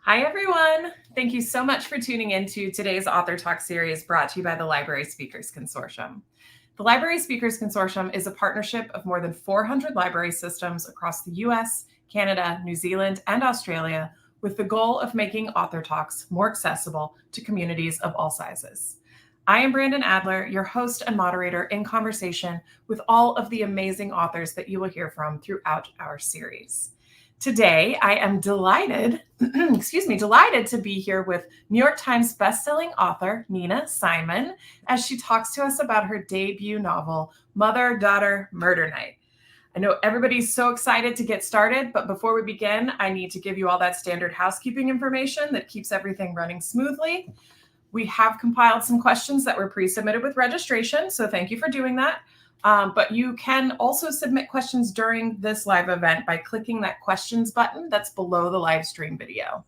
Hi, everyone. Thank you so much for tuning into today's Author Talk series brought to you by the Library Speakers Consortium. The Library Speakers Consortium is a partnership of more than 400 library systems across the US, Canada, New Zealand, and Australia with the goal of making Author Talks more accessible to communities of all sizes. I am Brandon Adler, your host and moderator in conversation with all of the amazing authors that you will hear from throughout our series. Today, I am delighted to be here with New York Times bestselling author Nina Simon as she talks to us about her debut novel, Mother-Daughter Murder Night. I know everybody's so excited to get started, but before we begin, I need to give you all that standard housekeeping information that keeps everything running smoothly. We have compiled some questions that were pre-submitted with registration, so thank you for doing that. But you can also submit questions during this live event by clicking that questions button that's below the live stream video.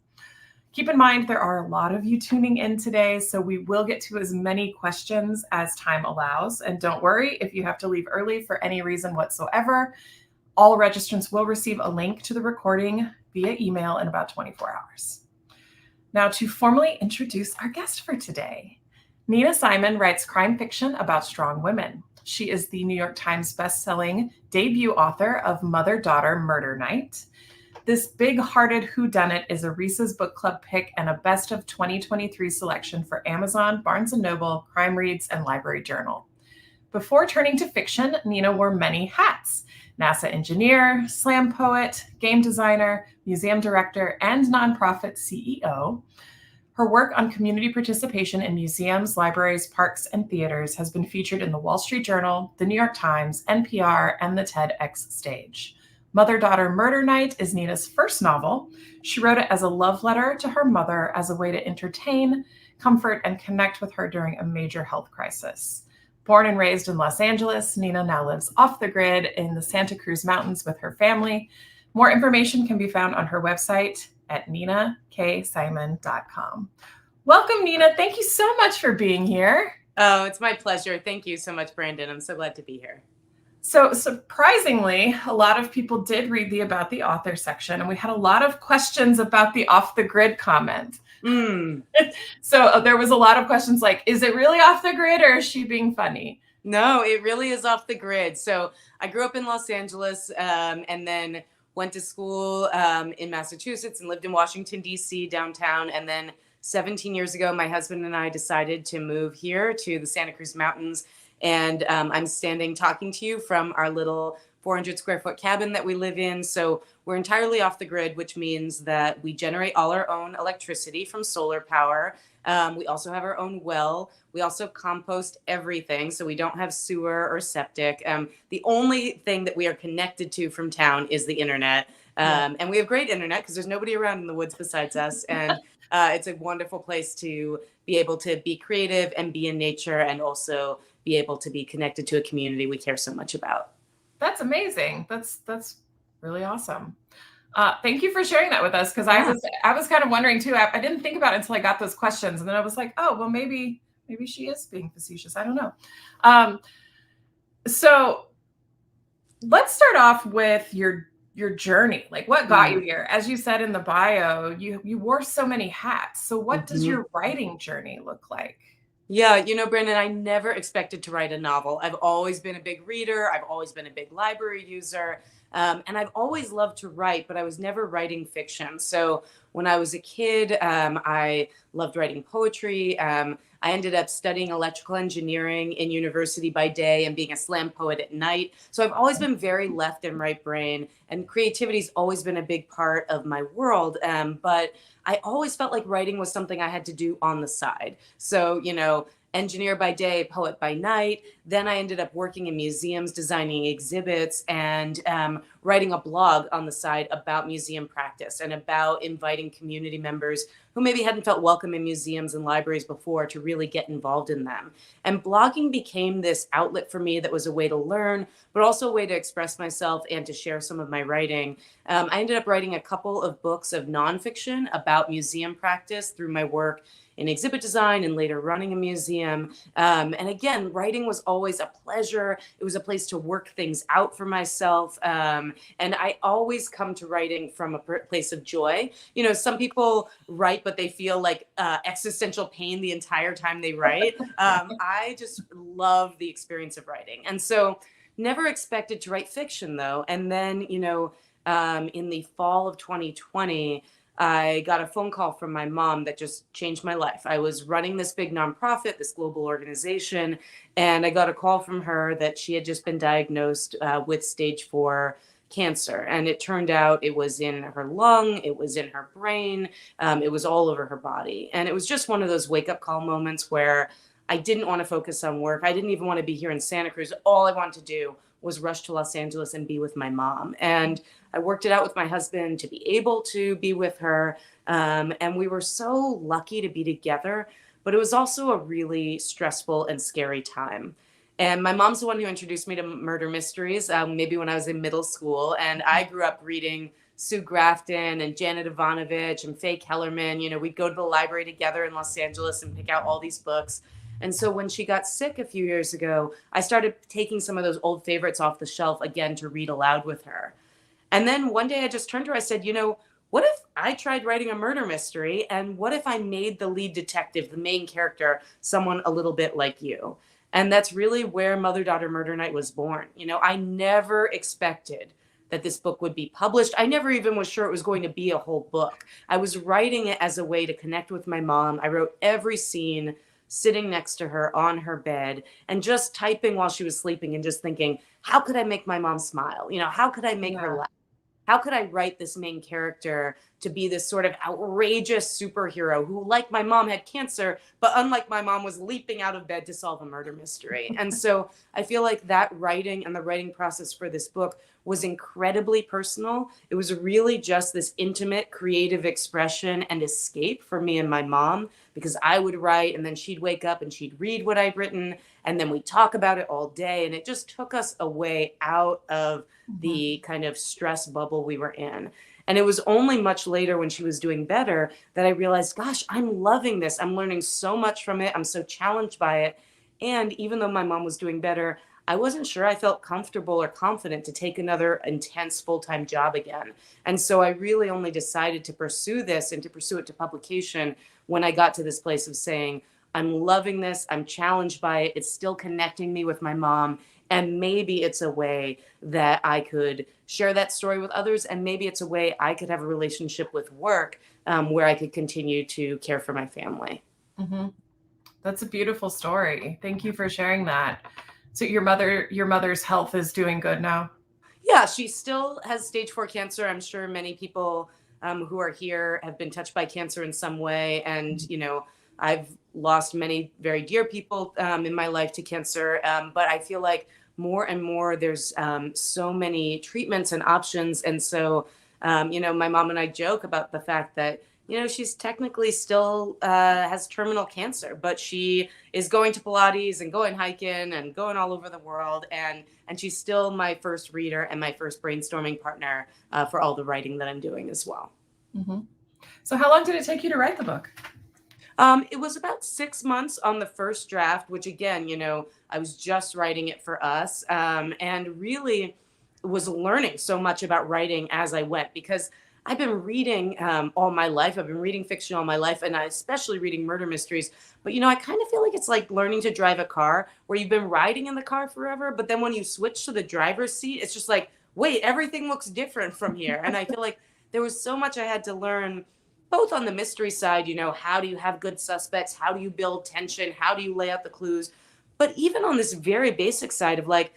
Keep in mind, there are a lot of you tuning in today, so we will get to as many questions as time allows. And don't worry if you have to leave early for any reason whatsoever. All registrants will receive a link to the recording via email in about 24 hours. Now, to formally introduce our guest for today, Nina Simon writes crime fiction about strong women. She is the New York Times bestselling debut author of Mother-Daughter Murder Night. This big-hearted whodunnit is a Reese's Book Club pick and a best of 2023 selection for Amazon, Barnes & Noble, Crime Reads, and Library Journal. Before turning to fiction, Nina wore many hats: NASA engineer, slam poet, game designer, museum director, and nonprofit CEO. Her work on community participation in museums, libraries, parks, and theaters has been featured in the Wall Street Journal, the New York Times, NPR, and the TEDx stage. Mother-Daughter Murder Night is Nina's first novel. She wrote it as a love letter to her mother as a way to entertain, comfort, and connect with her during a major health crisis. Born and raised in Los Angeles, Nina now lives off the grid in the Santa Cruz Mountains with her family. More information can be found on her website at ninaksimon.com. Welcome, Nina. Thank you so much for being here. Oh, it's my pleasure. Thank you so much, Brandon. I'm so glad to be here. So surprisingly, a lot of people did read the About the Author section, and we had a lot of questions about the off the grid comment. So there was a lot of questions like, is it really off the grid or is she being funny? No, it really is off the grid. So I grew up in Los Angeles and then went to school in Massachusetts and lived in Washington, D.C. downtown. And then 17 years ago, my husband and I decided to move here to the Santa Cruz Mountains. And I'm standing talking to you from our little 400 square foot cabin that we live in. So we're entirely off the grid, which means that we generate all our own electricity from solar power. We also have our own well. We also compost everything, so we don't have sewer or septic. The only thing that we are connected to from town is the internet. And we have great internet because there's nobody around in the woods besides us. And it's a wonderful place to be able to be creative and be in nature and also be able to be connected to a community we care so much about. That's amazing. That's really awesome. Thank you for sharing that with us, because I was kind of wondering too. I didn't think about it until I got those questions, and then I was like, oh, well, maybe she is being facetious. I don't know. So let's start off with your journey. Like, what got you here? As you said in the bio, you wore so many hats. So what does your writing journey look like? Yeah, Brandon, I never expected to write a novel. I've always been a big reader. I've always been a big library user. And I've always loved to write, but I was never writing fiction. So when I was a kid, I loved writing poetry. I ended up studying electrical engineering in university by day and being a slam poet at night. So I've always been very left and right brain, and creativity's always been a big part of my world. But I always felt like writing was something I had to do on the side. So, engineer by day, poet by night. Then I ended up working in museums, designing exhibits, and writing a blog on the side about museum practice and about inviting community members who maybe hadn't felt welcome in museums and libraries before to really get involved in them. And blogging became this outlet for me that was a way to learn, but also a way to express myself and to share some of my writing. I ended up writing a couple of books of nonfiction about museum practice through my work in exhibit design and later running a museum. And again, writing was always a pleasure. It was a place to work things out for myself. And I always come to writing from a place of joy. You know, some people write, but they feel like existential pain the entire time they write. I just love the experience of writing. And so never expected to write fiction though. And then, you know, in the fall of 2020, I got a phone call from my mom that just changed my life. I was running this big nonprofit, this global organization, and I got a call from her that she had just been diagnosed with stage 4 cancer. And it turned out it was in her lung, it was in her brain, it was all over her body. And it was just one of those wake up call moments where I didn't want to focus on work. I didn't even want to be here in Santa Cruz. All I wanted to do was rush to Los Angeles and be with my mom. And I worked it out with my husband to be able to be with her. And we were so lucky to be together, but it was also a really stressful and scary time. And my mom's the one who introduced me to murder mysteries, maybe when I was in middle school. And I grew up reading Sue Grafton and Janet Ivanovich and Faye Kellerman. You know, we'd go to the library together in Los Angeles and pick out all these books. And so when she got sick a few years ago, I started taking some of those old favorites off the shelf again to read aloud with her. And then one day I just turned to her, I said, you know, what if I tried writing a murder mystery? And what if I made the lead detective, the main character, someone a little bit like you? And that's really where Mother Daughter Murder Night was born. You know, I never expected that this book would be published. I never even was sure it was going to be a whole book. I was writing it as a way to connect with my mom. I wrote every scene sitting next to her on her bed and just typing while she was sleeping and just thinking, how could I make my mom smile? You know, how could I make her laugh? How could I write this main character to be this sort of outrageous superhero who, like my mom, had cancer, but unlike my mom, was leaping out of bed to solve a murder mystery? And so I feel like that writing and the writing process for this book was incredibly personal. It was really just this intimate, creative expression and escape for me and my mom, because I would write and then she'd wake up and she'd read what I'd written. And then we'd talk about it all day. And it just took us away out of the kind of stress bubble we were in. And it was only much later when she was doing better that I realized, gosh, I'm loving this. I'm learning so much from it. I'm so challenged by it. And even though my mom was doing better, I wasn't sure I felt comfortable or confident to take another intense full-time job again. And so I really only decided to pursue this and to pursue it to publication when I got to this place of saying, I'm loving this. I'm challenged by it. It's still connecting me with my mom. And maybe it's a way that I could share that story with others. And maybe it's a way I could have a relationship with work where I could continue to care for my family. Mm-hmm. That's a beautiful story. Thank you for sharing that. So your mother's health is doing good now? Yeah, she still has stage 4 cancer. I'm sure many people who are here have been touched by cancer in some way. And, you know, I've lost many very dear people in my life to cancer. But I feel like more and more there's so many treatments and options. And so, you know, my mom and I joke about the fact that, you know, she's technically still has terminal cancer, but she is going to Pilates and going hiking and going all over the world. And she's still my first reader and my first brainstorming partner for all the writing that I'm doing as well. Mm-hmm. So how long did it take you to write the book? It was about 6 months on the first draft, which again, you know, I was just writing it for us and really was learning so much about writing as I went, because I've been reading all my life. I've been reading fiction all my life, and I especially reading murder mysteries. But, you know, I kind of feel like it's like learning to drive a car where you've been riding in the car forever. But then when you switch to the driver's seat, it's just like, wait, everything looks different from here. And I feel like there was so much I had to learn, both on the mystery side, you know, how do you have good suspects? How do you build tension? How do you lay out the clues? But even on this very basic side of like,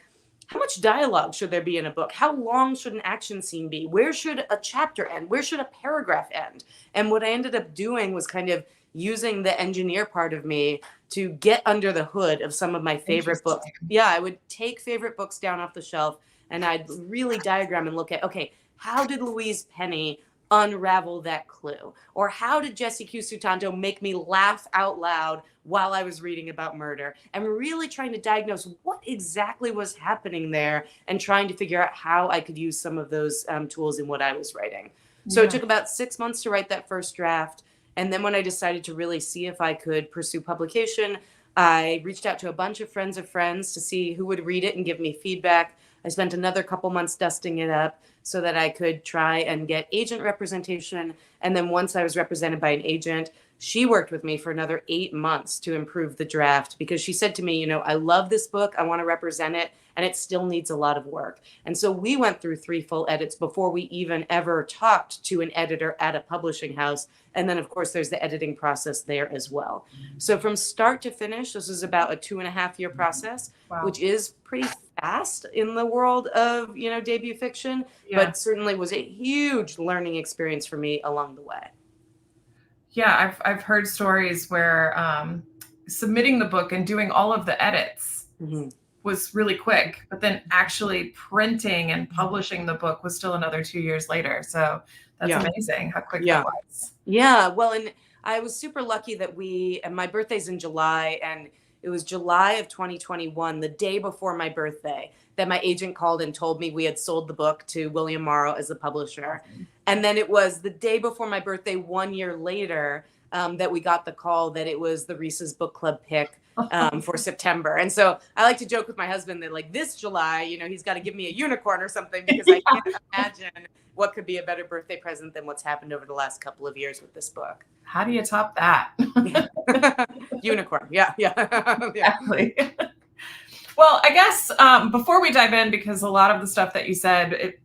how much dialogue should there be in a book? How long should an action scene be? Where should a chapter end? Where should a paragraph end? And what I ended up doing was kind of using the engineer part of me to get under the hood of some of my favorite books. Yeah, I would take favorite books down off the shelf and I'd really diagram and look at, okay, how did Louise Penny unravel that clue? Or how did Jesse Q. Sutanto make me laugh out loud while I was reading about murder? And really trying to diagnose what exactly was happening there and trying to figure out how I could use some of those tools in what I was writing. So It took about 6 months to write that first draft. And then when I decided to really see if I could pursue publication, I reached out to a bunch of friends to see who would read it and give me feedback. I spent another couple months dusting it up so that I could try and get agent representation. And then once I was represented by an agent, she worked with me for another 8 months to improve the draft, because she said to me, you know, I love this book. I want to represent it, and it still needs a lot of work. And so we went through 3 full edits before we even ever talked to an editor at a publishing house. And then, of course, there's the editing process there as well. So from start to finish, this is about a 2.5-year process, Wow. which is pretty fast in the world of, you know, debut fiction, but certainly was a huge learning experience for me along the way. Yeah, I've heard stories where submitting the book and doing all of the edits was really quick, but then actually printing and publishing the book was still another 2 years later. So that's amazing how quick that was. Yeah, well, and I was super lucky that and my birthday's in July, and it was July of 2021, the day before my birthday, that my agent called and told me we had sold the book to William Morrow as the publisher. And then it was the day before my birthday, 1 year later, that we got the call that it was the Reese's Book Club pick for September. And so I like to joke with my husband that, like, this July, you know, he's got to give me a unicorn or something, because I can't imagine what could be a better birthday present than what's happened over the last couple of years with this book. How do you top that? Unicorn. Yeah. Exactly. Well, I guess before we dive in, because a lot of the stuff that you said, it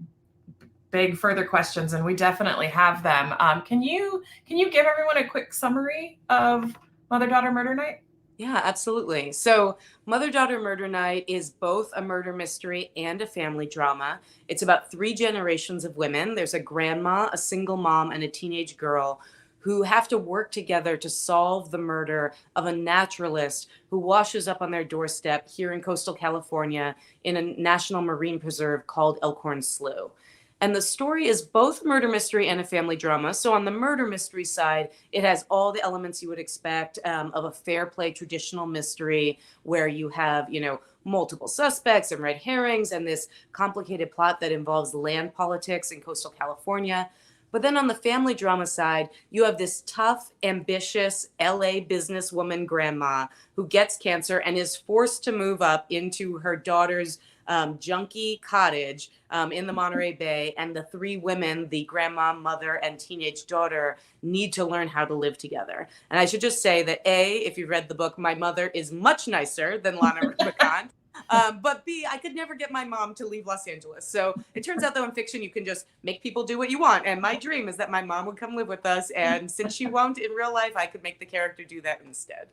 beg further questions, and we definitely have them. Can you give everyone a quick summary of Mother-Daughter Murder Night? Yeah, absolutely. So Mother-Daughter Murder Night is both a murder mystery and a family drama. It's about 3 generations of women. There's a grandma, a single mom, and a teenage girl who have to work together to solve the murder of a naturalist who washes up on their doorstep here in coastal California in a national marine preserve called Elkhorn Slough. And the story is both a murder mystery and a family drama. So on the murder mystery side, it has all the elements you would expect of a fair play traditional mystery, where you have, you know, multiple suspects and red herrings and this complicated plot that involves land politics in coastal California. But then on the family drama side, you have this tough, ambitious LA businesswoman grandma who gets cancer and is forced to move up into her daughter's junky cottage in the Monterey Bay. And the 3 women, the grandma, mother, and teenage daughter, need to learn how to live together. And I should just say that A, if you've read the book, my mother is much nicer than Lana Rubicon. But B, I could never get my mom to leave Los Angeles. So it turns out, though, in fiction, you can just make people do what you want. And my dream is that my mom would come live with us. And since she won't in real life, I could make the character do that instead.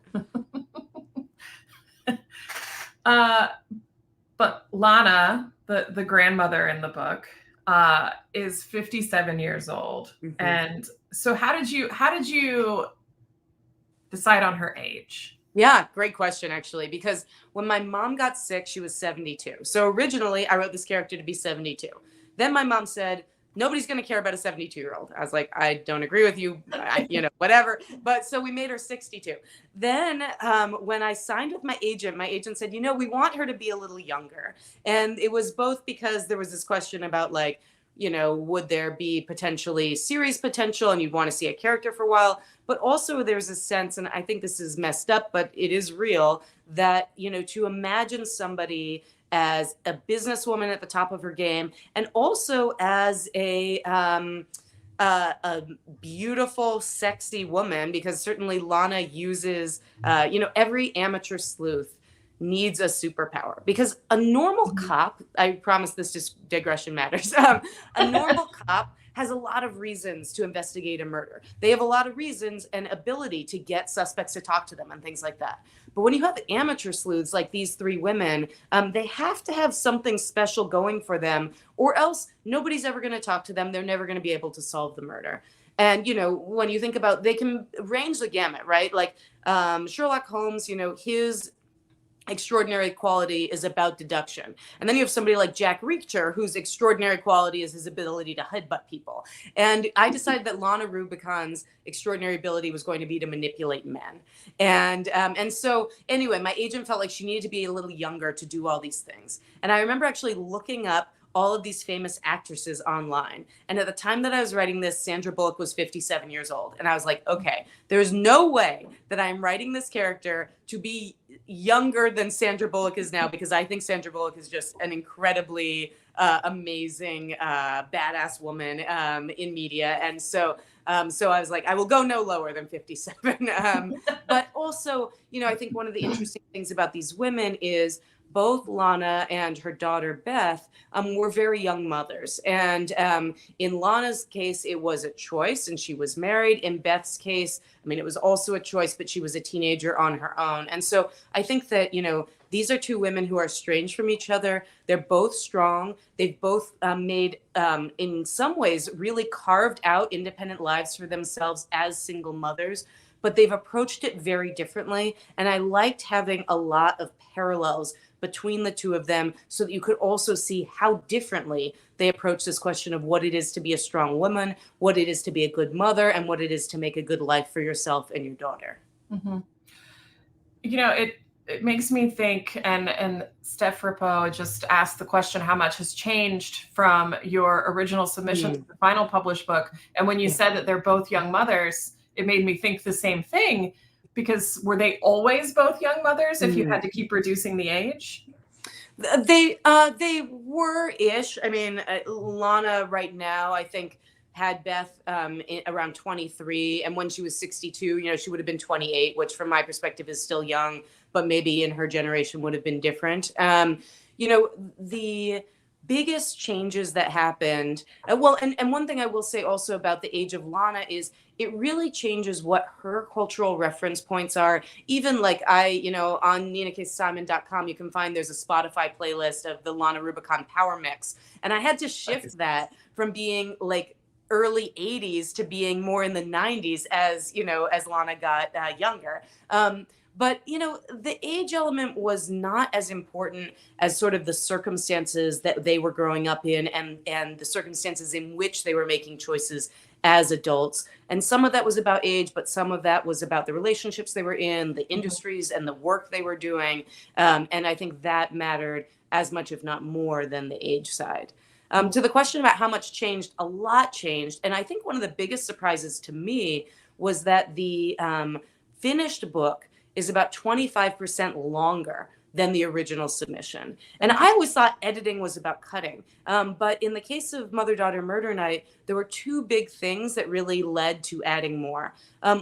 But Lana, the grandmother in the book, is 57 years old. And so how did you decide on her age? Yeah, great question, actually, because when my mom got sick, she was 72. So originally, I wrote this character to be 72. Then my mom said, nobody's going to care about a 72-year-old. I was like, I don't agree with you, you know, whatever. But so we made her 62. Then when I signed with my agent said, you know, we want her to be a little younger. And it was both because there was this question about, like, you know, would there be potentially series potential and you'd want to see a character for a while? But also there's a sense, and I think this is messed up, but it is real, that, you know, to imagine somebody as a businesswoman at the top of her game, and also as a beautiful, sexy woman, because certainly Lana uses, you know, every amateur sleuth needs a superpower, because a normal cop, I promise this just digression matters, a normal cop has a lot of reasons to investigate a murder. They have a lot of reasons and ability to get suspects to talk to them and things like that. But when you have amateur sleuths like these 3 women, they have to have something special going for them, or else nobody's ever going to talk to them. They're never going to be able to solve the murder. And, you know, when you think about, they can range the gamut, right? Like Sherlock Holmes, you know, his extraordinary quality is about deduction. And then you have somebody like Jack Reacher, whose extraordinary quality is his ability to headbutt people. And I decided that Lana Rubicon's extraordinary ability was going to be to manipulate men. And so anyway, my agent felt like she needed to be a little younger to do all these things. And I remember actually looking up all of these famous actresses online. And at the time that I was writing this, Sandra Bullock was 57 years old. And I was like, okay, there's no way that I'm writing this character to be younger than Sandra Bullock is now, because I think Sandra Bullock is just an incredibly amazing, badass woman in media. And so I was like, I will go no lower than 57. But also, I think one of the interesting things about these women is both Lana and her daughter Beth were very young mothers. And in Lana's case, it was a choice and she was married. In Beth's case, it was also a choice, but she was a teenager on her own. And so I think that, these are two women who are estranged from each other. They're both strong. They've both made, in some ways, really carved out independent lives for themselves as single mothers, but they've approached it very differently. And I liked having a lot of parallels between the two of them so that you could also see how differently they approach this question of what it is to be a strong woman, what it is to be a good mother, and what it is to make a good life for yourself and your daughter. Mm-hmm. It makes me think, and Steph Rippo just asked the question, how much has changed from your original submission to the final published book? And when you said that they're both young mothers, it made me think the same thing, because were they always both young mothers if you had to keep reducing the age? They were-ish. Lana right now, I think, had Beth around 23. And when she was 62, she would have been 28, which from my perspective is still young, but maybe in her generation would have been different. The biggest changes that happened, and one thing I will say also about the age of Lana is it really changes what her cultural reference points are. Even like on NinaKSimon.com, you can find there's a Spotify playlist of the Lana Rubicon Power Mix. And I had to shift that from being like early 80s to being more in the 90s as Lana got younger. But, the age element was not as important as sort of the circumstances that they were growing up in and the circumstances in which they were making choices as adults. And some of that was about age, but some of that was about the relationships they were in, the industries and the work they were doing. And I think that mattered as much, if not more, than the age side. To the question about how much changed, a lot changed. And I think one of the biggest surprises to me was that the finished book is about 25% longer than the original submission. And I always thought editing was about cutting. But in the case of Mother-Daughter Murder Night, there were two big things that really led to adding more.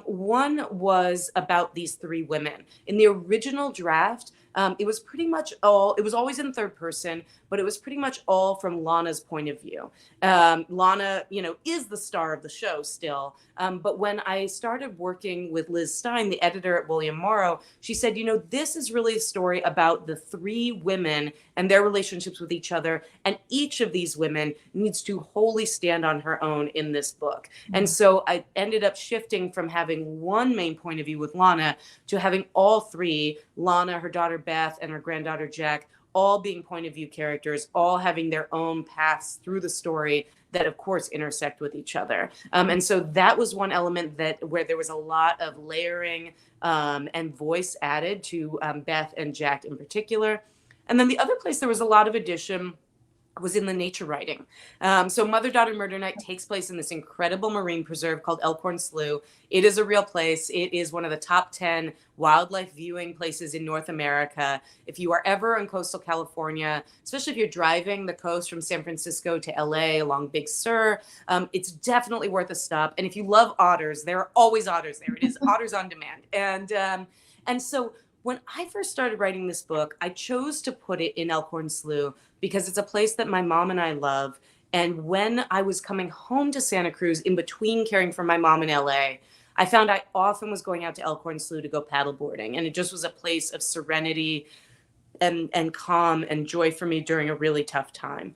One was about these three women. In the original draft, it was pretty much all, it was always in third person, but it was pretty much all from Lana's point of view. Lana, is the star of the show still. But when I started working with Liz Stein, the editor at William Morrow, she said, this is really a story about the three women and their relationships with each other. And each of these women needs to wholly stand on her own in this book. Mm-hmm. And so I ended up shifting from having one main point of view with Lana to having all three, Lana, her daughter Beth, and her granddaughter Jack, all being point of view characters, all having their own paths through the story that of course intersect with each other. And so that was one element where there was a lot of layering and voice added to Beth and Jack in particular. And then the other place there was a lot of addition was in the nature writing. So Mother-Daughter Murder Night takes place in this incredible marine preserve called Elkhorn Slough. It is a real place. It is one of the top 10 wildlife viewing places in North America. If you are ever in coastal California, especially if you're driving the coast from San Francisco to LA along Big Sur, it's definitely worth a stop. And if you love otters, there are always otters there. It is otters on demand. And so when I first started writing this book, I chose to put it in Elkhorn Slough because it's a place that my mom and I love. And when I was coming home to Santa Cruz in between caring for my mom in LA, I found I often was going out to Elkhorn Slough to go paddleboarding. And it just was a place of serenity and calm and joy for me during a really tough time.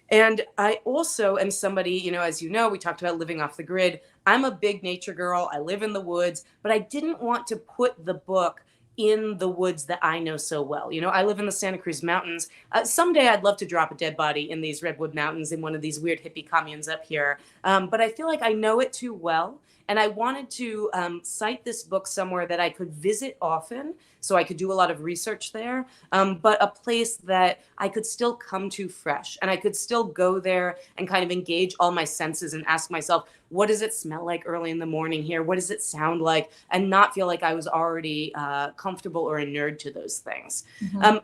And I also am somebody, as you know, we talked about living off the grid. I'm a big nature girl. I live in the woods, but I didn't want to put the book in the woods that I know so well. I live in the Santa Cruz Mountains. Someday I'd love to drop a dead body in these Redwood Mountains in one of these weird hippie communes up here. But I feel like I know it too well. And I wanted to cite this book somewhere that I could visit often, so I could do a lot of research there, but a place that I could still come to fresh, and I could still go there and kind of engage all my senses and ask myself, what does it smell like early in the morning here? What does it sound like? And not feel like I was already comfortable or inured to those things.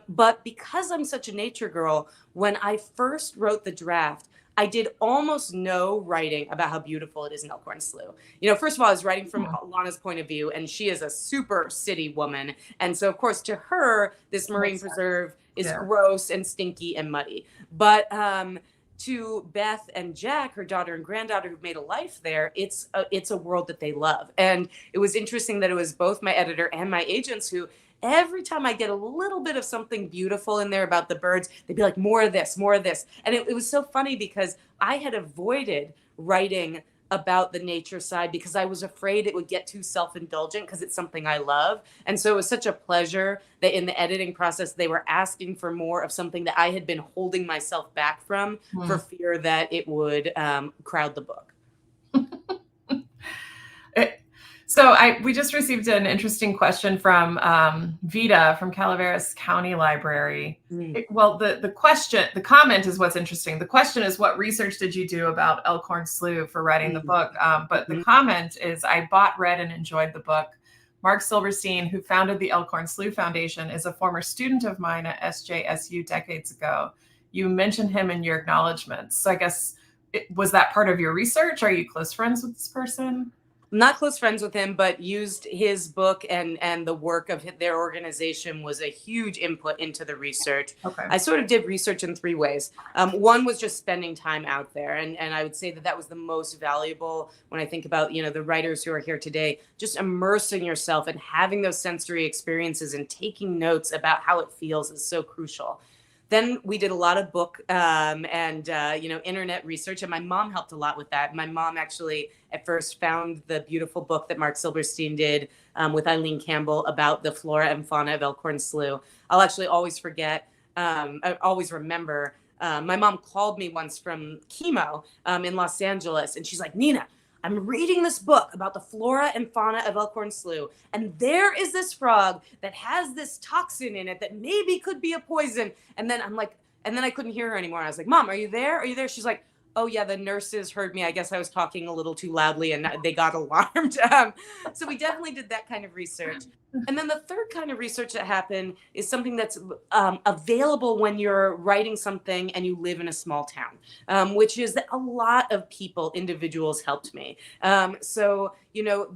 But because I'm such a nature girl, when I first wrote the draft, I did almost no writing about how beautiful it is in Elkhorn Slough. You know, first of all, I was writing from Lana's point of view, and she is a super city woman. And so, of course, to her, this marine preserve is gross and stinky and muddy. But to Beth and Jack, her daughter and granddaughter, who've made a life there, it's a world that they love. And it was interesting that it was both my editor and my agents who, every time I get a little bit of something beautiful in there about the birds, they'd be like, more of this, more of this. And it was so funny because I had avoided writing about the nature side because I was afraid it would get too self-indulgent because it's something I love. And so it was such a pleasure that in the editing process, they were asking for more of something that I had been holding myself back from for fear that it would crowd the book. So we just received an interesting question from Vita from Calaveras County Library. The comment is what's interesting. The question is, what research did you do about Elkhorn Slough for writing the book? But the comment is, I bought, read, and enjoyed the book. Mark Silverstein, who founded the Elkhorn Slough Foundation, is a former student of mine at SJSU decades ago. You mentioned him in your acknowledgments. So I guess, was that part of your research? Are you close friends with this person? I'm not close friends with him, but used his book and the work of their organization was a huge input into the research. I sort of did research in three ways. One was just spending time out there. And I would say that was the most valuable when I think about, the writers who are here today, just immersing yourself and having those sensory experiences and taking notes about how it feels is so crucial. Then we did a lot of book and internet research, and my mom helped a lot with that. My mom actually at first found the beautiful book that Mark Silverstein did with Eileen Campbell about the flora and fauna of Elkhorn Slough. I'll actually always remember. My mom called me once from chemo in Los Angeles, and she's like, Nina, I'm reading this book about the flora and fauna of Elkhorn Slough, and there is this frog that has this toxin in it that maybe could be a poison. And then I couldn't hear her anymore. I was like, Mom, are you there? Are you there? She's like, oh yeah, the nurses heard me. I guess I was talking a little too loudly and they got alarmed. So we definitely did that kind of research. And then the third kind of research that happened is something that's available when you're writing something and you live in a small town, which is that a lot of individuals helped me. So,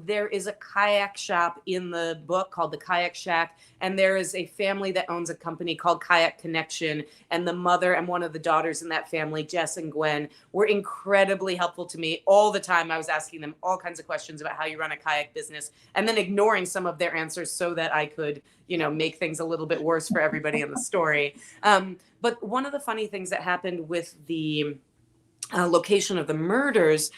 there is a kayak shop in the book called the Kayak Shack, and there is a family that owns a company called Kayak Connection, and the mother and one of the daughters in that family, Jess and Gwen, were incredibly helpful to me all the time. I was asking them all kinds of questions about how you run a kayak business, and then ignoring some of their answers so that I could, make things a little bit worse for everybody in the story. But one of the funny things that happened with the location of the murders,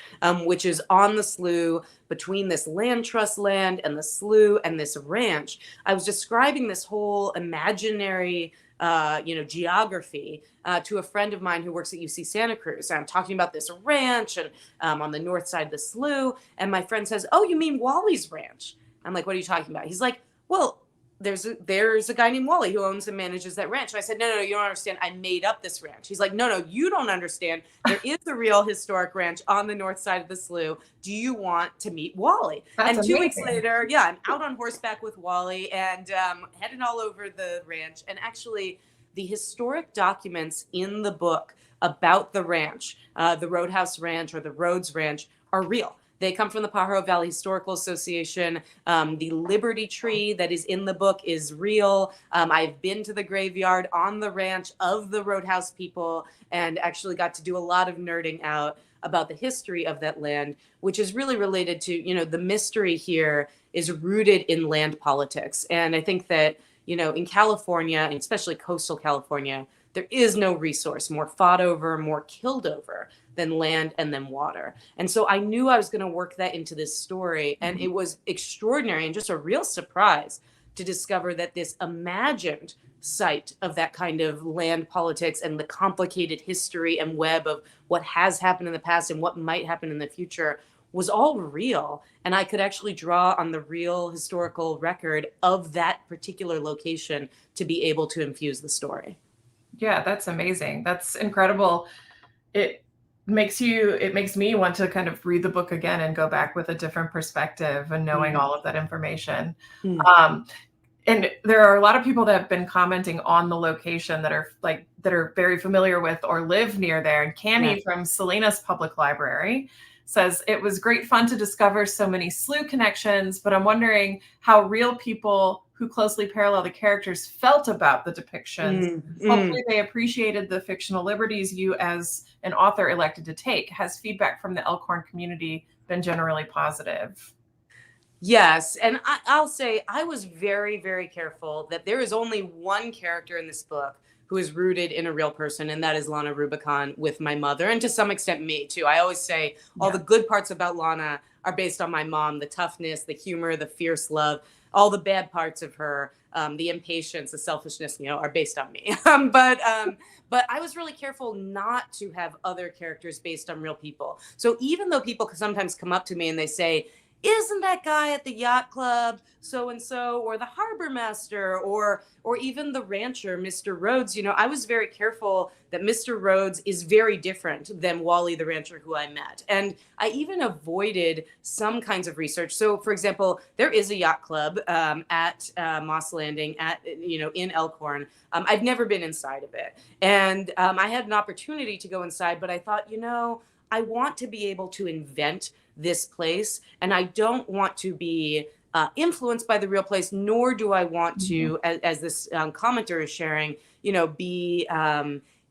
which is on the slough between this land trust land and the slough and this ranch, I was describing this whole imaginary geography to a friend of mine who works at UC Santa Cruz. And I'm talking about this ranch and on the north side of the slough. And my friend says, oh, you mean Wally's ranch? I'm like, what are you talking about? He's like, well, there's a guy named Wally who owns and manages that ranch. And I said, no, you don't understand. I made up this ranch. He's like, no, you don't understand. There is a real historic ranch on the north side of the slough. Do you want to meet Wally? That's and 2 amazing. weeks later, I'm out on horseback with Wally and heading all over the ranch. And actually, the historic documents in the book about the ranch, the Roadhouse Ranch or the Rhodes Ranch, are real. They come from the Pajaro Valley Historical Association. The Liberty Tree that is in the book is real. I've been to the graveyard on the ranch of the Roadhouse people and actually got to do a lot of nerding out about the history of that land, which is really related to, the mystery here is rooted in land politics. And I think that, in California, and especially coastal California, there is no resource more fought over, more killed over than land and then water. And so I knew I was going to work that into this story. And it was extraordinary and just a real surprise to discover that this imagined site of that kind of land politics and the complicated history and web of what has happened in the past and what might happen in the future was all real. And I could actually draw on the real historical record of that particular location to be able to infuse the story. Yeah, that's amazing. That's incredible. It it makes me want to kind of read the book again and go back with a different perspective and knowing all of that information. Mm. Um, and there are a lot of people that have been commenting on the location that are very familiar with or live near there. And Cami from Salinas Public Library says it was great fun to discover so many slew connections, but I'm wondering how real people who closely parallel the characters felt about the depictions. Hopefully they appreciated the fictional liberties you as an author elected to take. Has feedback from the Elkhorn community been generally positive? Yes. And I'll say I was very, very careful that there is only one character in this book who is rooted in a real person, and that is Lana Rubicon with my mother, and to some extent me too. I always say all the good parts about Lana are based on my mom, the toughness, the humor, the fierce love. All the bad parts of her, the impatience, the selfishness, are based on me. But I was really careful not to have other characters based on real people. So even though people sometimes come up to me and they say, isn't that guy at the yacht club so and so, or the harbor master, or even the rancher, Mr. Rhodes? I was very careful that Mr. Rhodes is very different than Wally the rancher who I met, and I even avoided some kinds of research. So, for example, there is a yacht club at Moss Landing in Elkhorn. I've never been inside of it, and I had an opportunity to go inside, but I thought, I want to be able to invent this place, and I don't want to be influenced by the real place, nor do I want to, as this commenter is sharing, be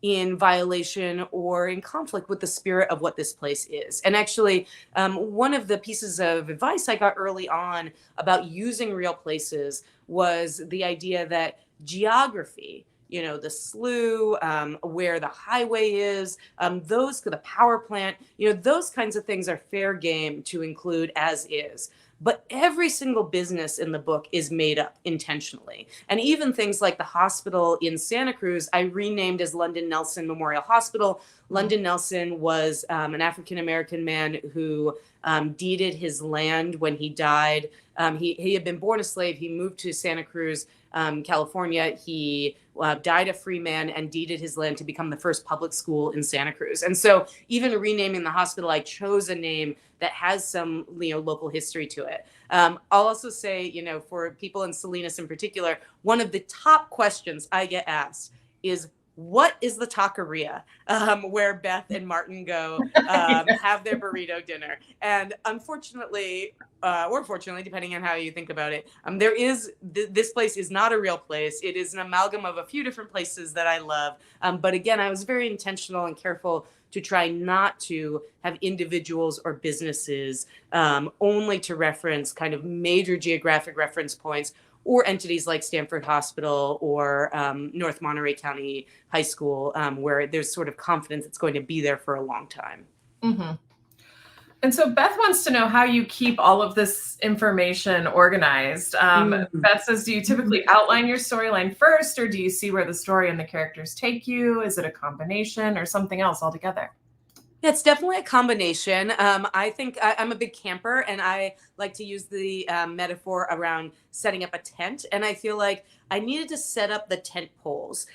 in violation or in conflict with the spirit of what this place is. And actually, one of the pieces of advice I got early on about using real places was the idea that geography, the slough, where the highway is, the power plant, those kinds of things are fair game to include as is. But every single business in the book is made up intentionally. And even things like the hospital in Santa Cruz, I renamed as London Nelson Memorial Hospital. London Nelson was an African-American man who deeded his land when he died. He had been born a slave. He moved to Santa Cruz, California. He died a free man and deeded his land to become the first public school in Santa Cruz. And so even renaming the hospital, I chose a name that has some local history to it. I'll also say, for people in Salinas in particular, one of the top questions I get asked is, what is the taqueria where Beth and Martin go have their burrito dinner? And unfortunately, or fortunately, depending on how you think about it, this place is not a real place. It is an amalgam of a few different places that I love. But again, I was very intentional and careful to try not to have individuals or businesses only to reference kind of major geographic reference points, or entities like Stanford Hospital or North Monterey County High School, where there's sort of confidence it's going to be there for a long time. Mm-hmm. And so Beth wants to know how you keep all of this information organized. Beth says, do you typically outline your storyline first, or do you see where the story and the characters take you? Is it a combination or something else altogether? Yeah, it's definitely a combination. I think I'm a big camper, and I like to use the metaphor around setting up a tent. And I feel like I needed to set up the tent poles.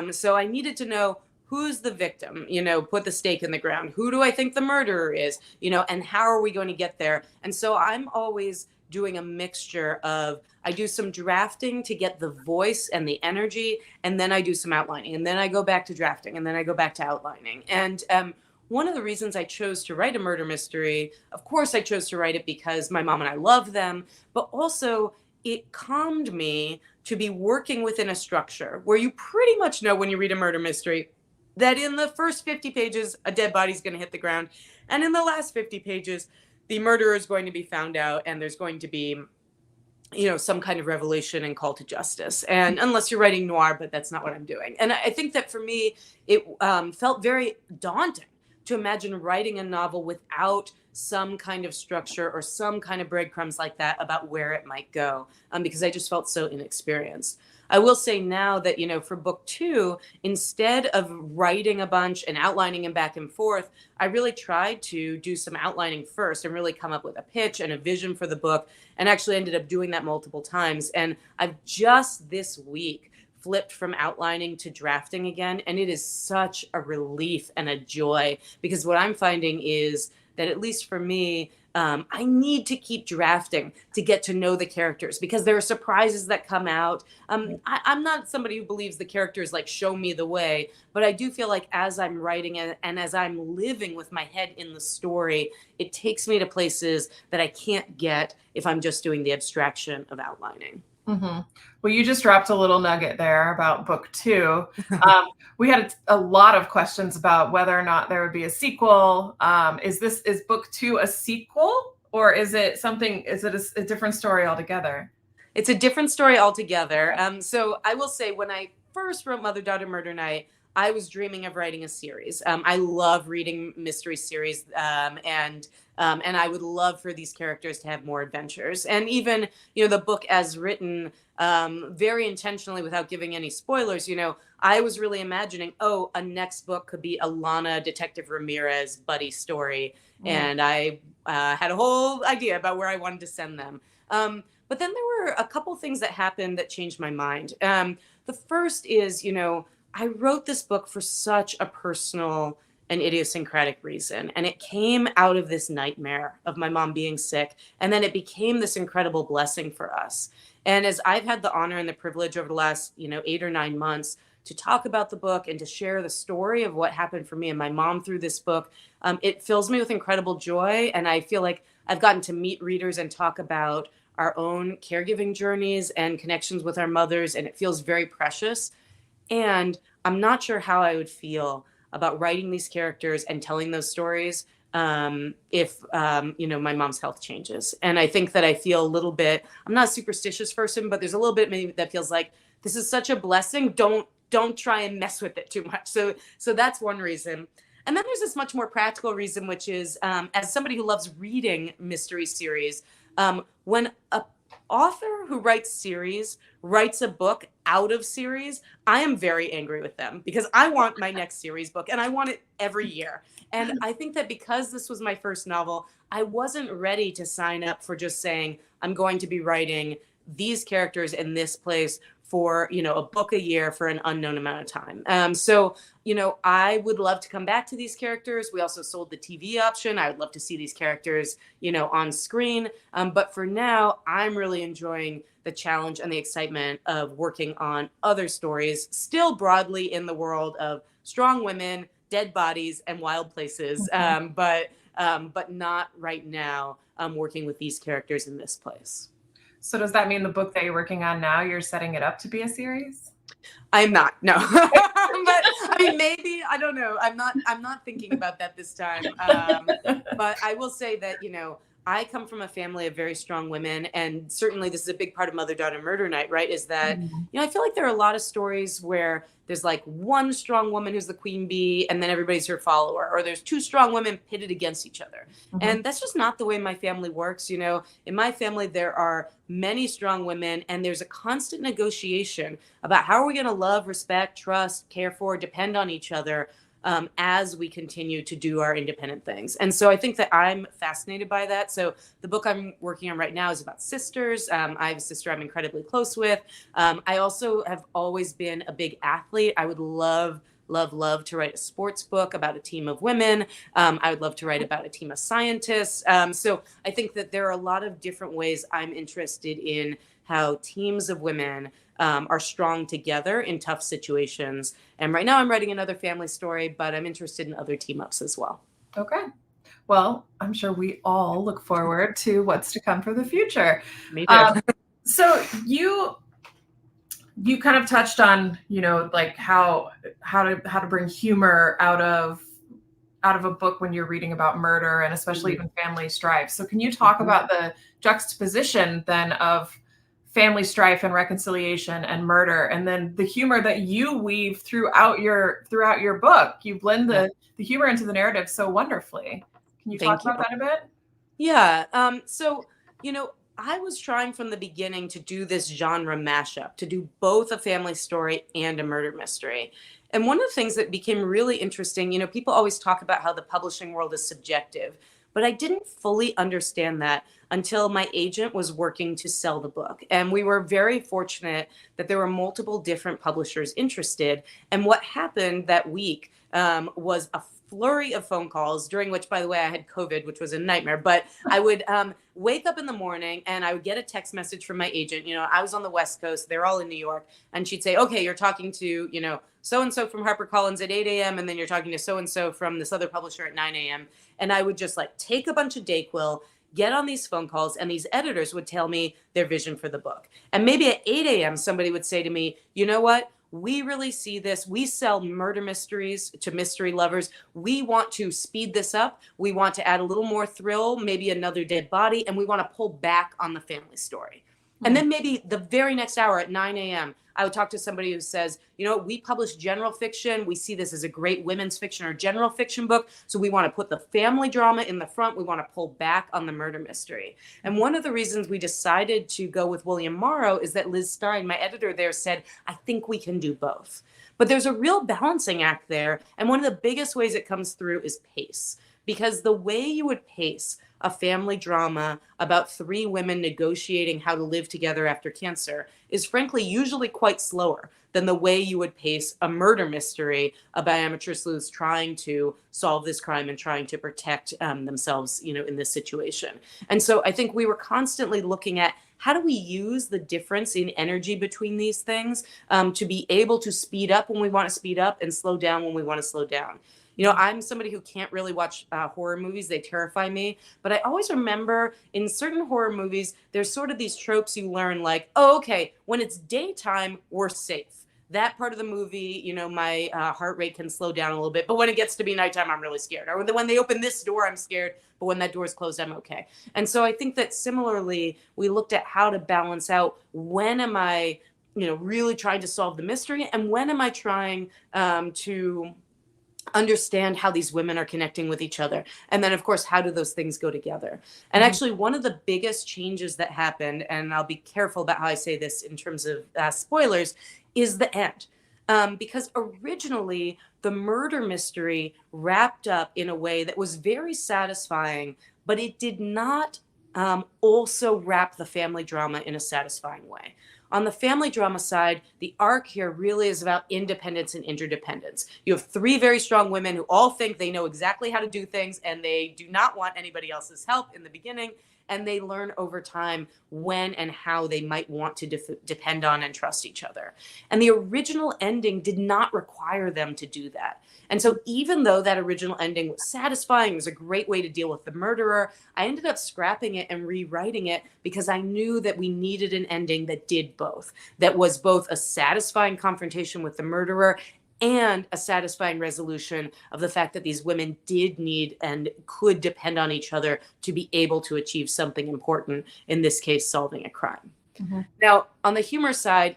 So I needed to know who's the victim, put the stake in the ground. Who do I think the murderer is, and how are we going to get there? And so I'm always doing a mixture of, I do some drafting to get the voice and the energy, and then I do some outlining, and then I go back to drafting, and then I go back to outlining. And one of the reasons I chose to write a murder mystery, of course, I chose to write it because my mom and I love them, but also it calmed me to be working within a structure where you pretty much know when you read a murder mystery that in the first 50 pages, a dead body is going to hit the ground. And in the last 50 pages, the murderer is going to be found out, and there's going to be, some kind of revelation and call to justice. And unless you're writing noir, but that's not what I'm doing. And I think that for me, it felt very daunting to imagine writing a novel without some kind of structure or some kind of breadcrumbs like that about where it might go, because I just felt so inexperienced. I will say now that, for book 2, instead of writing a bunch and outlining them back and forth, I really tried to do some outlining first and really come up with a pitch and a vision for the book, and actually ended up doing that multiple times. And I've just this week flipped from outlining to drafting again. And it is such a relief and a joy, because what I'm finding is that, at least for me, I need to keep drafting to get to know the characters, because there are surprises that come out. I'm not somebody who believes the characters like show me the way, but I do feel like as I'm writing and as I'm living with my head in the story, it takes me to places that I can't get if I'm just doing the abstraction of outlining. Mm-hmm. Well, you just dropped a little nugget there about book 2. We had a lot of questions about whether or not there would be a sequel. Is book 2 a sequel, or is it a different story altogether? It's a different story altogether. So I will say, when I first wrote Mother, Daughter, Murder Night, I was dreaming of writing a series. I love reading mystery series, and I would love for these characters to have more adventures. And even, the book as written, very intentionally, without giving any spoilers, I was really imagining, a next book could be a Lana Detective Ramirez buddy story. And I had a whole idea about where I wanted to send them. But then there were a couple things that happened that changed my mind. The first is, I wrote this book for such a personal and idiosyncratic reason. And it came out of this nightmare of my mom being sick. And then it became this incredible blessing for us. And as I've had the honor and the privilege over the last, 8 or 9 months to talk about the book and to share the story of what happened for me and my mom through this book, it fills me with incredible joy. And I feel like I've gotten to meet readers and talk about our own caregiving journeys and connections with our mothers. And it feels very precious. And I'm not sure how I would feel about writing these characters and telling those stories if my mom's health changes. And I think that I feel a little bit, I'm not a superstitious person, but there's a little bit maybe that feels like this is such a blessing. Don't try and mess with it too much. So that's one reason. And then there's this much more practical reason, which is, as somebody who loves reading mystery series, when a author who writes series writes a book out of series, I am very angry with them, because I want my next series book and I want it every year. And I think that because this was my first novel, I wasn't ready to sign up for just saying, I'm going to be writing these characters in this place for, a book a year for an unknown amount of time. So, I would love to come back to these characters. We also sold the TV option. I would love to see these characters, on screen. But for now, I'm really enjoying the challenge and the excitement of working on other stories, still broadly in the world of strong women, dead bodies, and wild places. But not right now. I'm working with these characters in this place. So does that mean the book that you're working on now, you're setting it up to be a series? I'm not, no. But I mean, maybe, I don't know. I'm not thinking about that this time. But I will say that, I come from a family of very strong women, and certainly this is a big part of Mother, Daughter, Murder Night, right? Is that, I feel like there are a lot of stories where there's like one strong woman who's the queen bee, and then everybody's her follower, or there's two strong women pitted against each other. And that's just not the way my family works. In my family, there are many strong women, and there's a constant negotiation about how are we going to love, respect, trust, care for, depend on each other, as we continue to do our independent things. And so I think that I'm fascinated by that. So the book I'm working on right now is about sisters. I have a sister I'm incredibly close with. I also have always been a big athlete. I would love to write a sports book about a team of women. I would love to write about a team of scientists. So I think that there are a lot of different ways I'm interested in how teams of women are strong together in tough situations. And right now I'm writing another family story, but I'm interested in other team ups as well. Okay. Well, I'm sure we all look forward to what's to come for the future. Me too. So you kind of touched on, like how to bring humor out of a book when you're reading about murder, and especially even family strife. So can you talk about the juxtaposition then of family strife and reconciliation and murder, and then the humor that you weave throughout your book? You blend the humor into the narrative so wonderfully. Can you talk about that a bit? Yeah. So, I was trying from the beginning to do this genre mashup, to do both a family story and a murder mystery. And one of the things that became really interesting, people always talk about how the publishing world is subjective, but I didn't fully understand that until my agent was working to sell the book. And we were very fortunate that there were multiple different publishers interested. And what happened that week was a flurry of phone calls, during which, by the way, I had COVID, which was a nightmare. But I would wake up in the morning and I would get a text message from my agent. I was on the West Coast, they're all in New York. And she'd say, okay, you're talking to, so-and-so from HarperCollins at 8 a.m. And then you're talking to so-and-so from this other publisher at 9 a.m. And I would just take a bunch of Dayquil, get on these phone calls, and these editors would tell me their vision for the book. And maybe at 8 a.m., somebody would say to me, you know what? We really see this. We sell murder mysteries to mystery lovers. We want to speed this up. We want to add a little more thrill, maybe another dead body, and we want to pull back on the family story. And then maybe the very next hour at 9 a.m., I would talk to somebody who says, we publish general fiction. We see this as a great women's fiction or general fiction book. So we want to put the family drama in the front. We want to pull back on the murder mystery. And one of the reasons we decided to go with William Morrow is that Liz Stein, my editor there, said, I think we can do both. But there's a real balancing act there. And one of the biggest ways it comes through is pace. Because the way you would pace a family drama about three women negotiating how to live together after cancer is frankly usually quite slower than the way you would pace a murder mystery about amateur sleuths trying to solve this crime and trying to protect themselves, in this situation. And so I think we were constantly looking at how do we use the difference in energy between these things to be able to speed up when we want to speed up and slow down when we want to slow down. I'm somebody who can't really watch horror movies. They terrify me. But I always remember in certain horror movies, there's sort of these tropes you learn like, oh, okay, when it's daytime, we're safe. That part of the movie, my heart rate can slow down a little bit. But when it gets to be nighttime, I'm really scared. Or when they open this door, I'm scared. But when that door is closed, I'm okay. And so I think that similarly, we looked at how to balance out when am I, really trying to solve the mystery and when am I trying to understand how these women are connecting with each other. And then, of course, how do those things go together? And actually, one of the biggest changes that happened, and I'll be careful about how I say this in terms of spoilers, is the end. Because originally, the murder mystery wrapped up in a way that was very satisfying, but it did not also wrap the family drama in a satisfying way. On the family drama side, the arc here really is about independence and interdependence. You have three very strong women who all think they know exactly how to do things and they do not want anybody else's help in the beginning. And they learn over time when and how they might want to depend on and trust each other. And the original ending did not require them to do that. And so even though that original ending was satisfying, it was a great way to deal with the murderer, I ended up scrapping it and rewriting it because I knew that we needed an ending that did both. That was both a satisfying confrontation with the murderer and a satisfying resolution of the fact that these women did need and could depend on each other to be able to achieve something important, in this case, solving a crime. Mm-hmm. Now, on the humor side,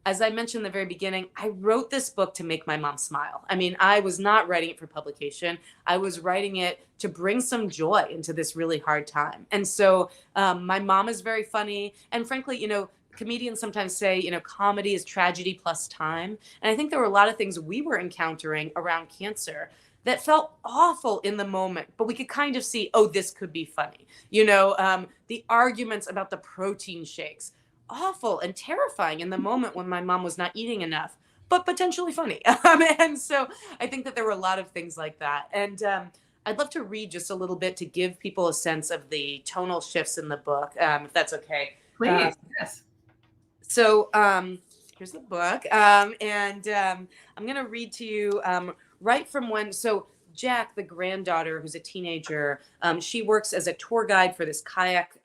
as I mentioned in the very beginning, I wrote this book to make my mom smile. I mean, I was not writing it for publication. I was writing it to bring some joy into this really hard time. And so my mom is very funny. And frankly, comedians sometimes say, comedy is tragedy plus time. And I think there were a lot of things we were encountering around cancer that felt awful in the moment, but we could kind of see, oh, this could be funny. The arguments about the protein shakes, awful and terrifying in the moment when my mom was not eating enough, but potentially funny. And so I think that there were a lot of things like that. And I'd love to read just a little bit to give people a sense of the tonal shifts in the book, if that's okay. Please, yes. So here's the book. I'm going to read to you right from when. So Jack, the granddaughter, who's a teenager, she works as a tour guide for this kayak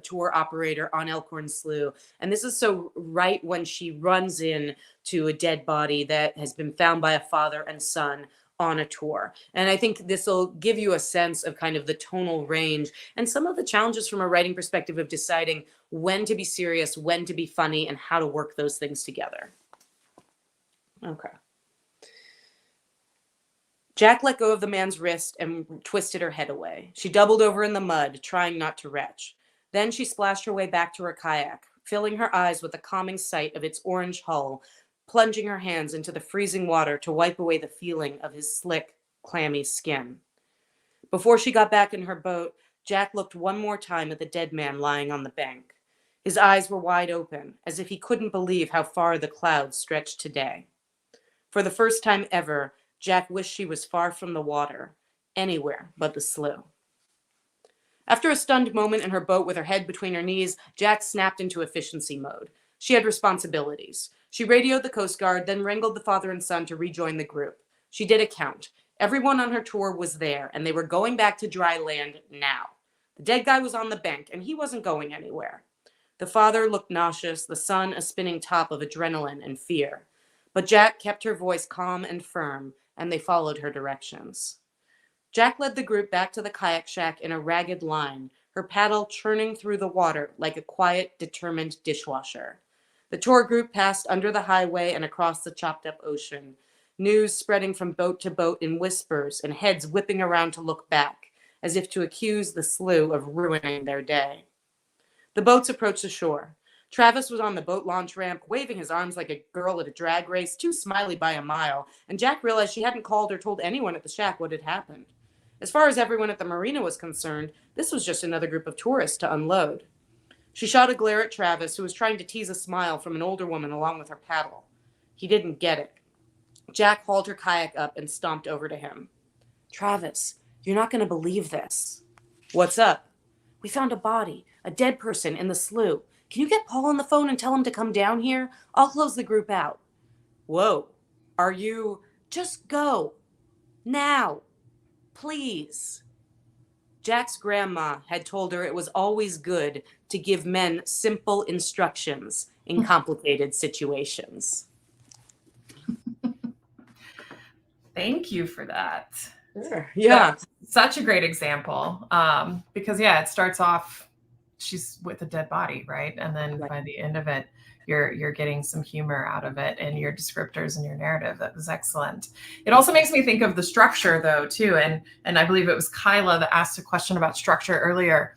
tour operator on Elkhorn Slough. And this is so right when she runs in to a dead body that has been found by a father and son on a tour. And I think this will give you a sense of kind of the tonal range and some of the challenges from a writing perspective of deciding when to be serious, when to be funny, and how to work those things together. Okay. Jack let go of the man's wrist and twisted her head away. She doubled over in the mud, trying not to retch. Then she splashed her way back to her kayak, filling her eyes with the calming sight of its orange hull, plunging her hands into the freezing water to wipe away the feeling of his slick, clammy skin. Before she got back in her boat, Jack looked one more time at the dead man lying on the bank. His eyes were wide open, as if he couldn't believe how far the clouds stretched today. For the first time ever, Jack wished she was far from the water, anywhere but the slough. After a stunned moment in her boat with her head between her knees, Jack snapped into efficiency mode. She had responsibilities. She radioed the Coast Guard, then wrangled the father and son to rejoin the group. She did a count. Everyone on her tour was there, and they were going back to dry land now. The dead guy was on the bank, and he wasn't going anywhere. The father looked nauseous, the son a spinning top of adrenaline and fear. But Jack kept her voice calm and firm, and they followed her directions. Jack led the group back to the kayak shack in a ragged line, her paddle churning through the water like a quiet, determined dishwasher. The tour group passed under the highway and across the chopped-up ocean, news spreading from boat to boat in whispers and heads whipping around to look back, as if to accuse the slough of ruining their day. The boats approached the shore. Travis was on the boat launch ramp, waving his arms like a girl at a drag race, too smiley by a mile, and Jack realized she hadn't called or told anyone at the shack what had happened. As far as everyone at the marina was concerned, this was just another group of tourists to unload. She shot a glare at Travis, who was trying to tease a smile from an older woman along with her paddle. He didn't get it. Jack hauled her kayak up and stomped over to him. "Travis, you're not going to believe this." "What's up?" "We found a body, a dead person in the slough. Can you get Paul on the phone and tell him to come down here? I'll close the group out." "Whoa, are you..." "Just go. Now. Please." Jack's grandma had told her it was always good to give men simple instructions in complicated situations. Thank you for that. Sure. Yeah. That's such a great example. Because it starts off, she's with a dead body, right? And then by the end of it, you're getting some humor out of it and your descriptors and your narrative. That was excellent. It also makes me think of the structure though, too. And I believe it was Kyla that asked a question about structure earlier.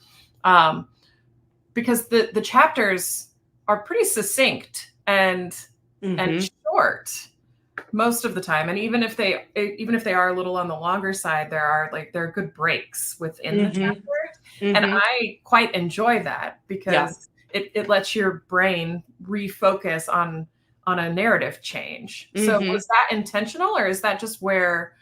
Because the chapters are pretty succinct and short most of the time. And even if they are a little on the longer side, there are good breaks within the chapters. And I quite enjoy that because it lets your brain refocus on a narrative change. So was that intentional, or is that just where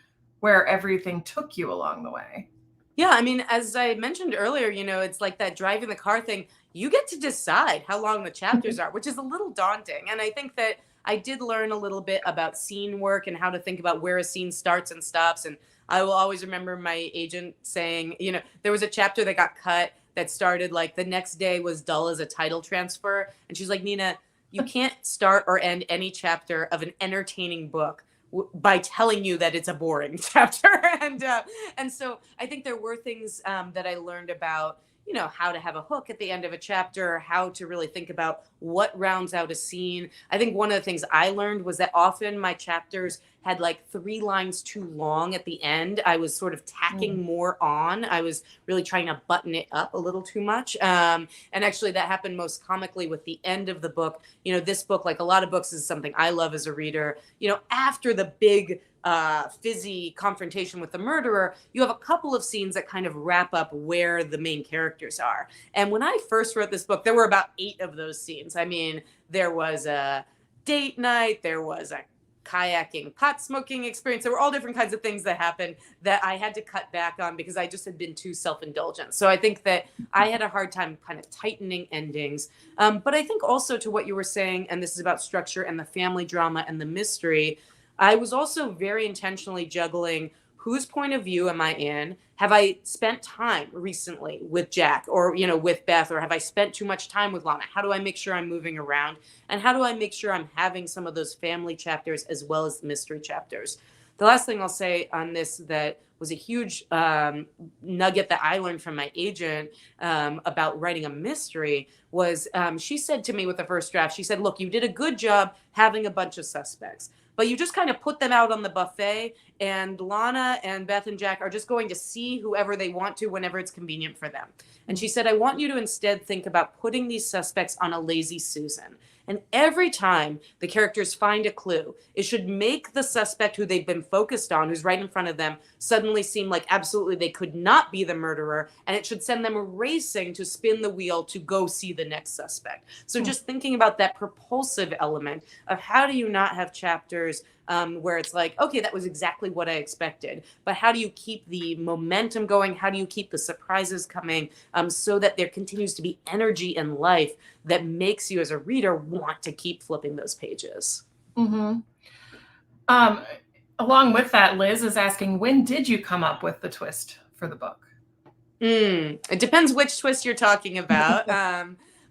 everything took you along the way? Yeah, I mean, as I mentioned earlier, it's like that driving the car thing. You get to decide how long the chapters are, which is a little daunting. And I think that I did learn a little bit about scene work and how to think about where a scene starts and stops. And I will always remember my agent saying, there was a chapter that got cut that started like the next day was dull as a title transfer. And she's like, "Nina, you can't start or end any chapter of an entertaining book by telling you that it's a boring chapter." And so I think there were things that I learned about, how to have a hook at the end of a chapter, how to really think about what rounds out a scene. I think one of the things I learned was that often my chapters had like 3 lines too long at the end. I was sort of tacking more on. I was really trying to button it up a little too much. And actually that happened most comically with the end of the book. This book, like a lot of books, is something I love as a reader. After the big fizzy confrontation with the murderer, you have a couple of scenes that kind of wrap up where the main characters are. And when I first wrote this book, there were about 8 of those scenes. I mean, there was a date night, there was a kayaking, pot smoking experience. There were all different kinds of things that happened that I had to cut back on because I just had been too self-indulgent. So I think that I had a hard time kind of tightening endings. But I think also to what you were saying, and this is about structure and the family drama and the mystery, I was also very intentionally juggling whose point of view am I in? Have I spent time recently with Jack or, with Beth, or have I spent too much time with Lana? How do I make sure I'm moving around? And how do I make sure I'm having some of those family chapters as well as the mystery chapters? The last thing I'll say on this that was a huge nugget that I learned from my agent about writing a mystery was she said to me with the first draft, she said, look, you did a good job having a bunch of suspects, but you just kind of put them out on the buffet, and Lana and Beth and Jack are just going to see whoever they want to whenever it's convenient for them. And she said, I want you to instead think about putting these suspects on a lazy Susan. And every time the characters find a clue, it should make the suspect who they've been focused on, who's right in front of them, suddenly seem like absolutely they could not be the murderer. And it should send them racing to spin the wheel to go see the next suspect. So just thinking about that propulsive element of how do you not have chapters where it's like, okay, that was exactly what I expected. But how do you keep the momentum going? How do you keep the surprises coming so that there continues to be energy and life that makes you as a reader want to keep flipping those pages? Mm-hmm. Along with that, Liz is asking, when did you come up with the twist for the book? It depends which twist you're talking about.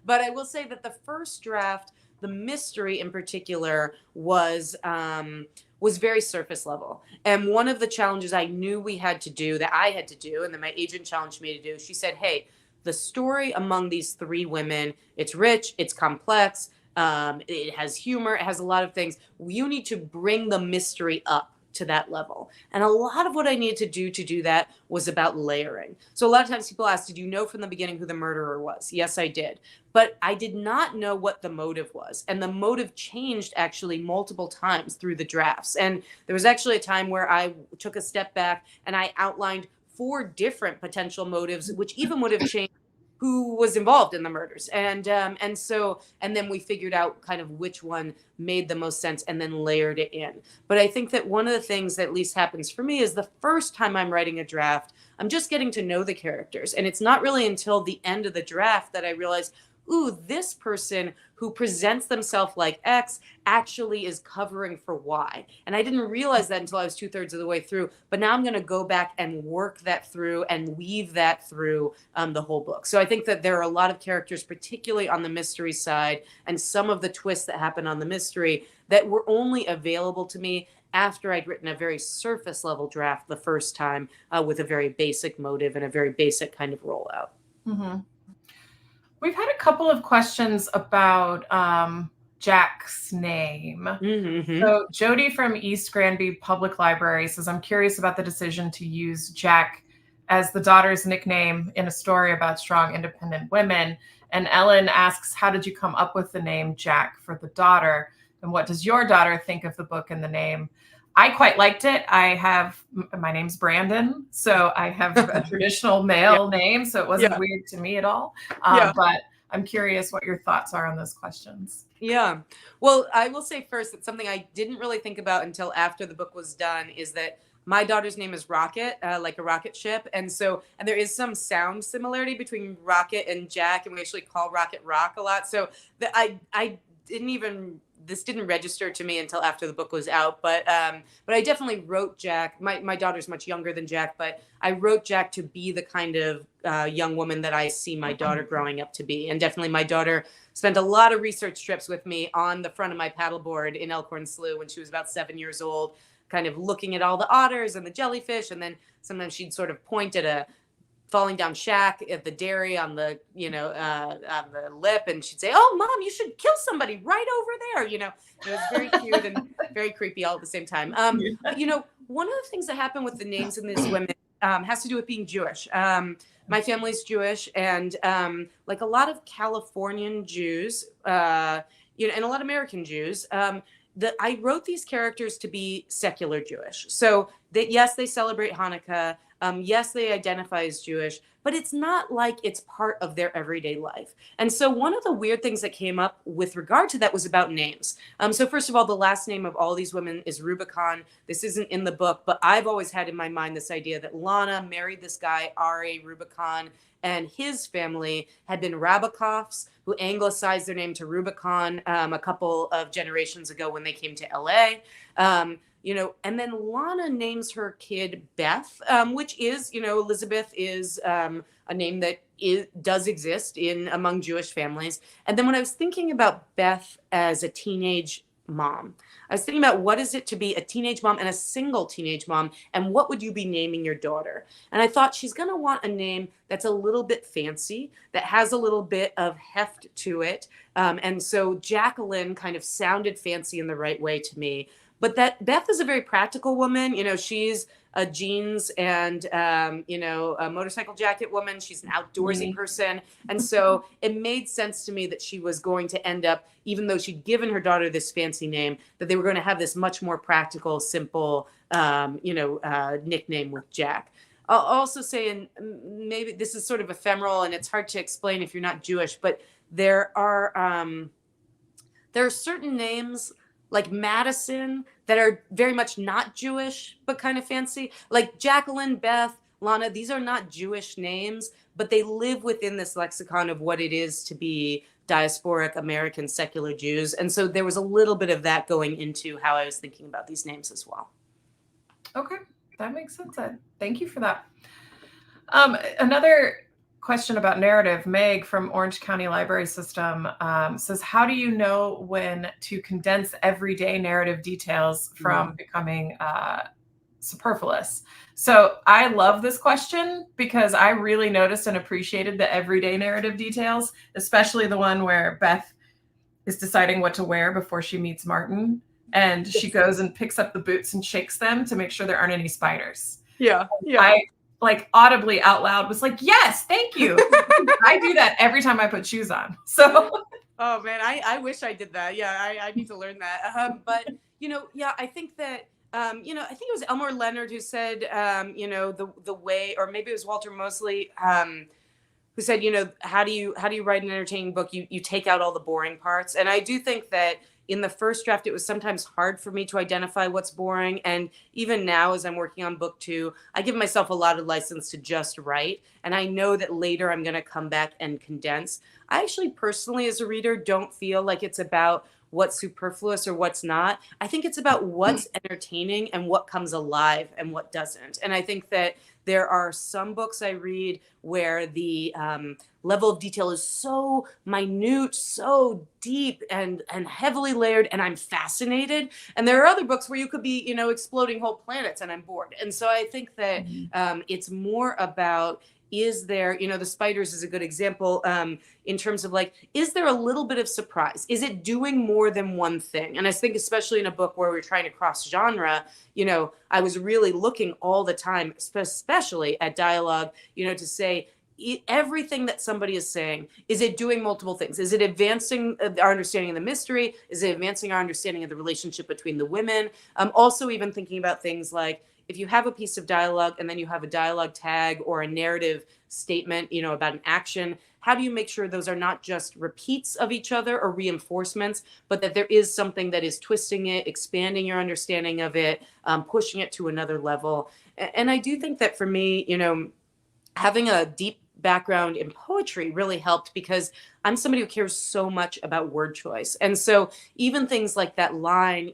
But I will say that the first draft, the mystery in particular, was very surface level. And one of the challenges I knew we had to do, that I had to do, and that my agent challenged me to do, she said, hey, the story among these three women, it's rich, it's complex, it has humor, it has a lot of things. You need to bring the mystery up to that level. And a lot of what I needed to do that was about layering. So a lot of times people ask, did you know from the beginning who the murderer was? Yes, I did. But I did not know what the motive was. And the motive changed actually multiple times through the drafts. And there was actually a time where I took a step back and I outlined 4 different potential motives, which even would have changed who was involved in the murders. And then we figured out kind of which one made the most sense and then layered it in. But I think that one of the things that at least happens for me is the first time I'm writing a draft, I'm just getting to know the characters. And it's not really until the end of the draft that I realize, ooh, this person who presents themselves like X actually is covering for Y. And I didn't realize that until I was 2/3 of the way through. But now I'm going to go back and work that through and weave that through the whole book. So I think that there are a lot of characters, particularly on the mystery side, and some of the twists that happen on the mystery that were only available to me after I'd written a very surface level draft the first time with a very basic motive and a very basic kind of rollout. Mm-hmm. We've had a couple of questions about Jack's name. Mm-hmm. So Jody from East Granby Public Library says, I'm curious about the decision to use Jack as the daughter's nickname in a story about strong, independent women. And Ellen asks, how did you come up with the name Jack for the daughter? And what does your daughter think of the book and the name? I quite liked it. My name's Brandon, so I have a traditional male name, so it wasn't weird to me at all. But I'm curious what your thoughts are on those questions. Yeah. Well, I will say first that something I didn't really think about until after the book was done is that my daughter's name is Rocket, like a rocket ship. And there is some sound similarity between Rocket and Jack, and we actually call Rocket Rock a lot. So I this didn't register to me until after the book was out, but I definitely wrote Jack. My daughter's much younger than Jack, but I wrote Jack to be the kind of young woman that I see my daughter growing up to be. And definitely my daughter spent a lot of research trips with me on the front of my paddleboard in Elkhorn Slough when she was about 7 years old, kind of looking at all the otters and the jellyfish. And then sometimes she'd sort of point at a falling down shack at the dairy on the lip, and she'd say, oh, Mom, you should kill somebody right over there. It was very cute and very creepy all at the same time. One of the things that happened with the names in these women has to do with being Jewish. My family's Jewish, and like a lot of Californian Jews, and a lot of American Jews, I wrote these characters to be secular Jewish. So that, yes, they celebrate Hanukkah. Yes, they identify as Jewish, but it's not like it's part of their everyday life. And so one of the weird things that came up with regard to that was about names. So first of all, the last name of all these women is Rubicon. This isn't in the book, but I've always had in my mind this idea that Lana married this guy, R.A. Rubicon, and his family had been Rabikoffs, who anglicized their name to Rubicon a couple of generations ago when they came to L.A., and then Lana names her kid Beth, which is, Elizabeth is a name that does exist among Jewish families. And then when I was thinking about Beth as a teenage mom. I was thinking about what is it to be a teenage mom and a single teenage mom, and what would you be naming your daughter? And I thought she's going to want a name that's a little bit fancy, that has a little bit of heft to it. And so Jacqueline kind of sounded fancy in the right way to me. But that Beth is a very practical woman. You know, she's a jeans and, a motorcycle jacket woman. She's an outdoorsy person. And so it made sense to me that she was going to end up, even though she'd given her daughter this fancy name, that they were going to have this much more practical, simple, nickname with Jack. I'll also say, and maybe this is sort of ephemeral and it's hard to explain if you're not Jewish, but there are certain names like Madison that are very much not Jewish, but kind of fancy. Like Jacqueline, Beth, Lana, these are not Jewish names, but they live within this lexicon of what it is to be diasporic American secular Jews. And so there was a little bit of that going into how I was thinking about these names as well. Okay, that makes sense. Thank you for that. Another question about narrative. Meg from Orange County Library System says, how do you know when to condense everyday narrative details from becoming superfluous? So I love this question because I really noticed and appreciated the everyday narrative details, especially the one where Beth is deciding what to wear before she meets Martin. And she goes and picks up the boots and shakes them to make sure there aren't any spiders. Yeah. I like audibly out loud was like, yes, thank you. I do that every time I put shoes on. So, oh man, I wish I did that. Yeah, I need to learn that. But I think that I think it was Elmore Leonard who said, the way, or maybe it was Walter Mosley, who said, how do you write an entertaining book? You take out all the boring parts. And I do think that in the first draft, it was sometimes hard for me to identify what's boring. And even now, as I'm working on book 2, I give myself a lot of license to just write. And I know that later I'm going to come back and condense. I actually personally, as a reader, don't feel like it's about what's superfluous or what's not. I think it's about what's entertaining and what comes alive and what doesn't. And I think that there are some books I read where the level of detail is so minute, so deep and heavily layered, and I'm fascinated. And there are other books where you could be, exploding whole planets and I'm bored. And so I think that it's more about, is there, the spiders is a good example in terms of like, is there a little bit of surprise? Is it doing more than one thing? And I think especially in a book where we're trying to cross genre, I was really looking all the time, especially at dialogue, to say, everything that somebody is saying, is it doing multiple things? Is it advancing our understanding of the mystery? Is it advancing our understanding of the relationship between the women? Also even thinking about things like, if you have a piece of dialogue and then you have a dialogue tag or a narrative statement, about an action, how do you make sure those are not just repeats of each other or reinforcements, but that there is something that is twisting it, expanding your understanding of it, pushing it to another level? And I do think that for me, having a deep background in poetry really helped because I'm somebody who cares so much about word choice. And so even things like that line,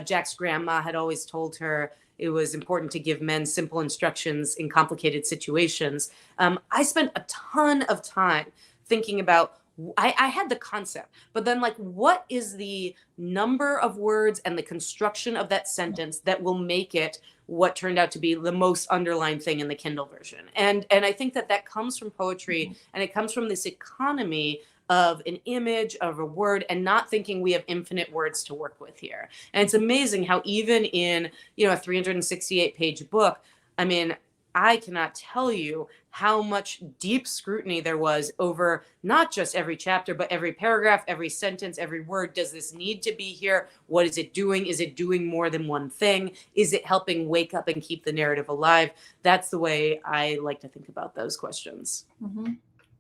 Jack's grandma had always told her it was important to give men simple instructions in complicated situations. I spent a ton of time thinking about, I had the concept, but then like, what is the number of words and the construction of that sentence that will make it what turned out to be the most underlined thing in the Kindle version? And I think that comes from poetry, and it comes from this economy of an image, of a word, and not thinking we have infinite words to work with here. And it's amazing how even in, a 368-page book, I mean, I cannot tell you how much deep scrutiny there was over not just every chapter, but every paragraph, every sentence, every word. Does this need to be here? What is it doing? Is it doing more than one thing? Is it helping wake up and keep the narrative alive? That's the way I like to think about those questions.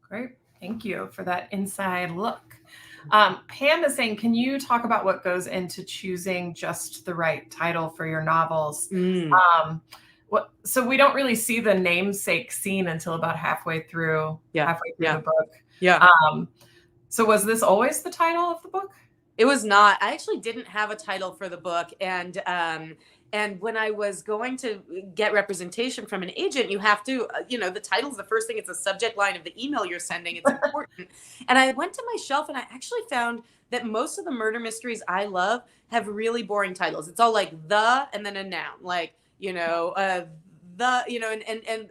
Great. Thank you for that inside look. Pam is saying, can you talk about what goes into choosing just the right title for your novels? So we don't really see the namesake scene until about halfway through the book. Yeah. So was this always the title of the book? It was not. I actually didn't have a title for the book, and when I was going to get representation from an agent, you have to, the title's the first thing. It's a subject line of the email you're sending. It's important. And I went to my shelf and I actually found that most of the murder mysteries I love have really boring titles. It's all like the and then a noun, like, and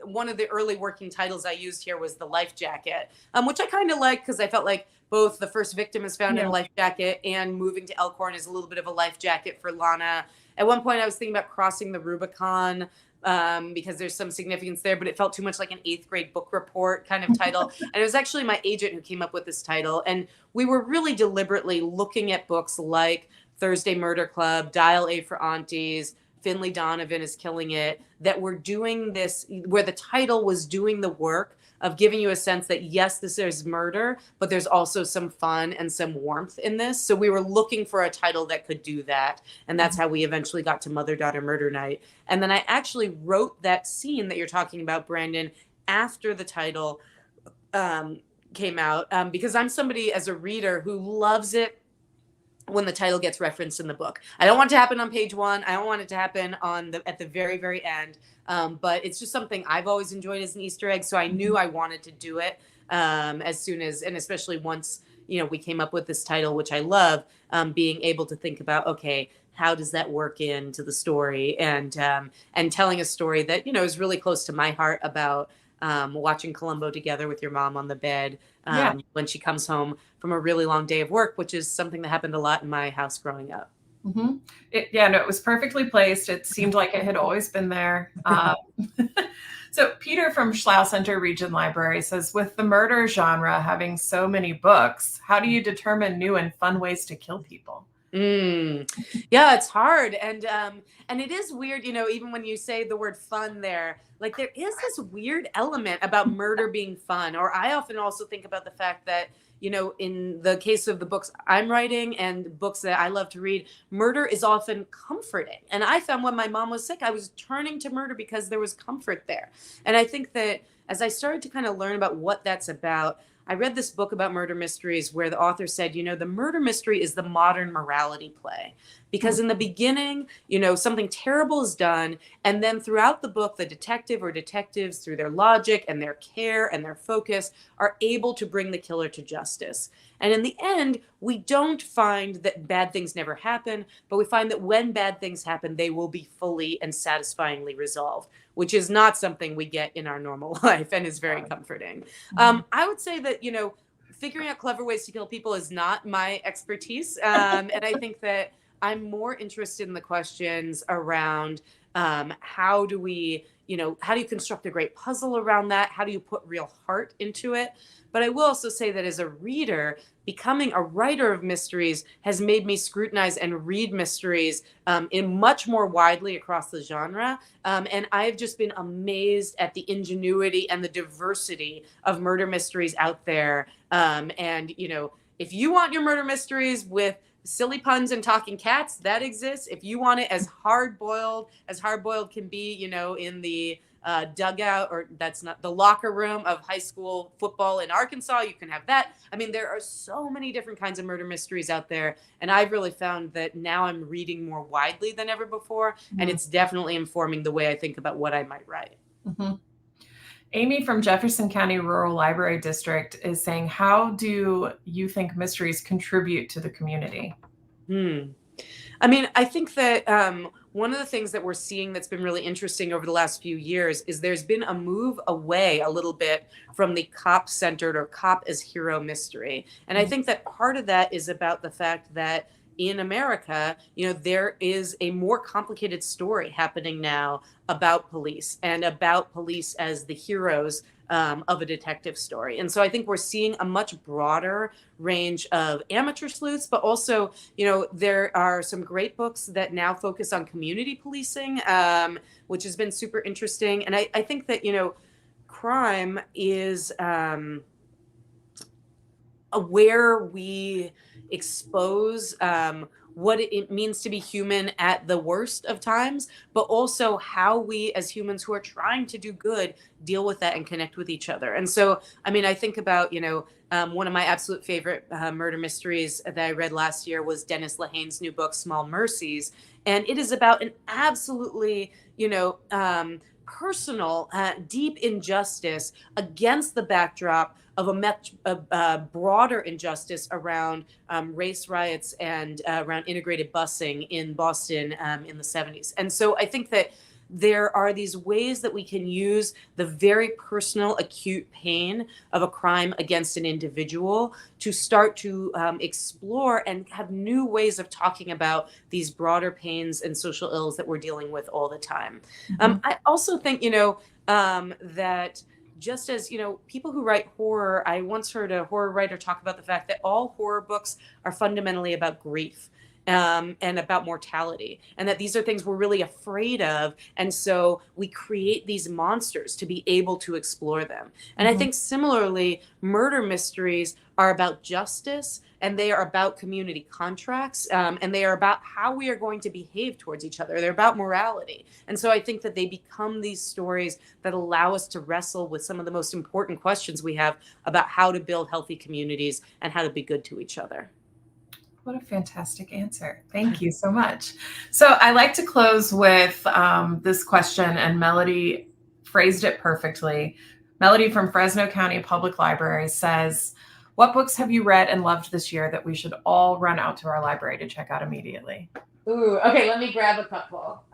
one of the early working titles I used here was The Life Jacket, which I kind of like because I felt like both the first victim is found in a life jacket and moving to Elkhorn is a little bit of a life jacket for Lana. At one point I was thinking about crossing the Rubicon, because there's some significance there, but it felt too much like an 8th grade book report kind of title. And it was actually my agent who came up with this title. And we were really deliberately looking at books like Thursday Murder Club, Dial A for Aunties, Finley Donovan is Killing It, that were doing this, where the title was doing the work of giving you a sense that, yes, this is murder, but there's also some fun and some warmth in this. So we were looking for a title that could do that. And that's how we eventually got to Mother-Daughter Murder Night. And then I actually wrote that scene that you're talking about, Brandon, after the title came out, because I'm somebody as a reader who loves it when the title gets referenced in the book. I don't want it to happen on page 1. I don't want it to happen at the very, very end. But it's just something I've always enjoyed as an Easter egg. So I knew I wanted to do it as soon as, and especially once, we came up with this title, which I love, being able to think about, okay, how does that work into the story? And telling a story that, is really close to my heart about watching Columbo together with your mom on the bed when she comes home from a really long day of work, which is something that happened a lot in my house growing up. Mm-hmm. It was perfectly placed. It seemed like it had always been there. So Peter from Schlau Center Region Library says, with the murder genre having so many books, how do you determine new and fun ways to kill people? Yeah, it's hard. And it is weird, even when you say the word fun there, like there is this weird element about murder being fun. Or I often also think about the fact that, in the case of the books I'm writing and books that I love to read, murder is often comforting. And I found when my mom was sick, I was turning to murder because there was comfort there. And I think that as I started to kind of learn about what that's about, I read this book about murder mysteries where the author said, the murder mystery is the modern morality play. Because in the beginning, something terrible is done. And then throughout the book, the detective or detectives, through their logic and their care and their focus, are able to bring the killer to justice. And in the end, we don't find that bad things never happen, but we find that when bad things happen, they will be fully and satisfyingly resolved, which is not something we get in our normal life and is very comforting. I would say that, figuring out clever ways to kill people is not my expertise. And I think that I'm more interested in the questions around how do you construct a great puzzle around that? How do you put real heart into it? But I will also say that as a reader, becoming a writer of mysteries has made me scrutinize and read mysteries in much more widely across the genre. And I've just been amazed at the ingenuity and the diversity of murder mysteries out there. If you want your murder mysteries with silly puns and talking cats, that exists. If you want it as hard-boiled can be, in the dugout, or that's not the locker room of high school football in Arkansas, you can have that. I mean, there are so many different kinds of murder mysteries out there. And I've really found that now I'm reading more widely than ever before. And it's definitely informing the way I think about what I might write. Mm-hmm. Amy from Jefferson County Rural Library District is saying, how do you think mysteries contribute to the community? I mean, I think that one of the things that we're seeing that's been really interesting over the last few years is there's been a move away a little bit from the cop-centered or cop as hero mystery. And I think that part of that is about the fact that in America, there is a more complicated story happening now about police and about police as the heroes of a detective story. And so I think we're seeing a much broader range of amateur sleuths, but also, there are some great books that now focus on community policing, which has been super interesting. And I think that, crime is where we expose what it means to be human at the worst of times, but also how we as humans who are trying to do good deal with that and connect with each other. And so, I mean, I think about, one of my absolute favorite murder mysteries that I read last year was Dennis Lehane's new book, Small Mercies. And it is about an absolutely, personal, deep injustice against the backdrop of a much broader injustice around race riots and around integrated busing in Boston in the 70s. And so I think that there are these ways that we can use the very personal, acute pain of a crime against an individual to start to explore and have new ways of talking about these broader pains and social ills that we're dealing with all the time. I also think, that just as, people who write horror, I once heard a horror writer talk about the fact that all horror books are fundamentally about grief. And about mortality, and that these are things we're really afraid of. And so we create these monsters to be able to explore them. And I think similarly, murder mysteries are about justice, and they are about community contracts, and they are about how we are going to behave towards each other. They're about morality. And so I think that they become these stories that allow us to wrestle with some of the most important questions we have about how to build healthy communities and how to be good to each other. What a fantastic answer. Thank you so much. So I like to close with this question, and Melody phrased it perfectly. Melody from Fresno County Public Library says, what books have you read and loved this year that we should all run out to our library to check out immediately? Ooh, okay, let me grab a couple.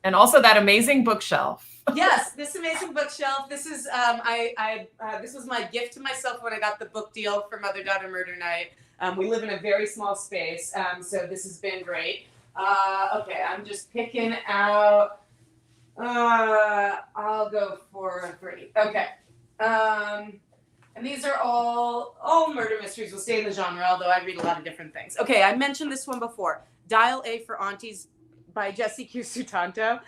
And also that amazing bookshelf. Yes, this amazing bookshelf. This is this was my gift to myself when I got the book deal for Mother-Daughter Murder Night. We live in a very small space, so this has been great. Okay, I'm just picking out. I'll go for 3. Okay, and these are all murder mysteries. We'll stay in the genre, although I read a lot of different things. Okay, I mentioned this one before. Dial A for Aunties by Jessie Q. Sutanto.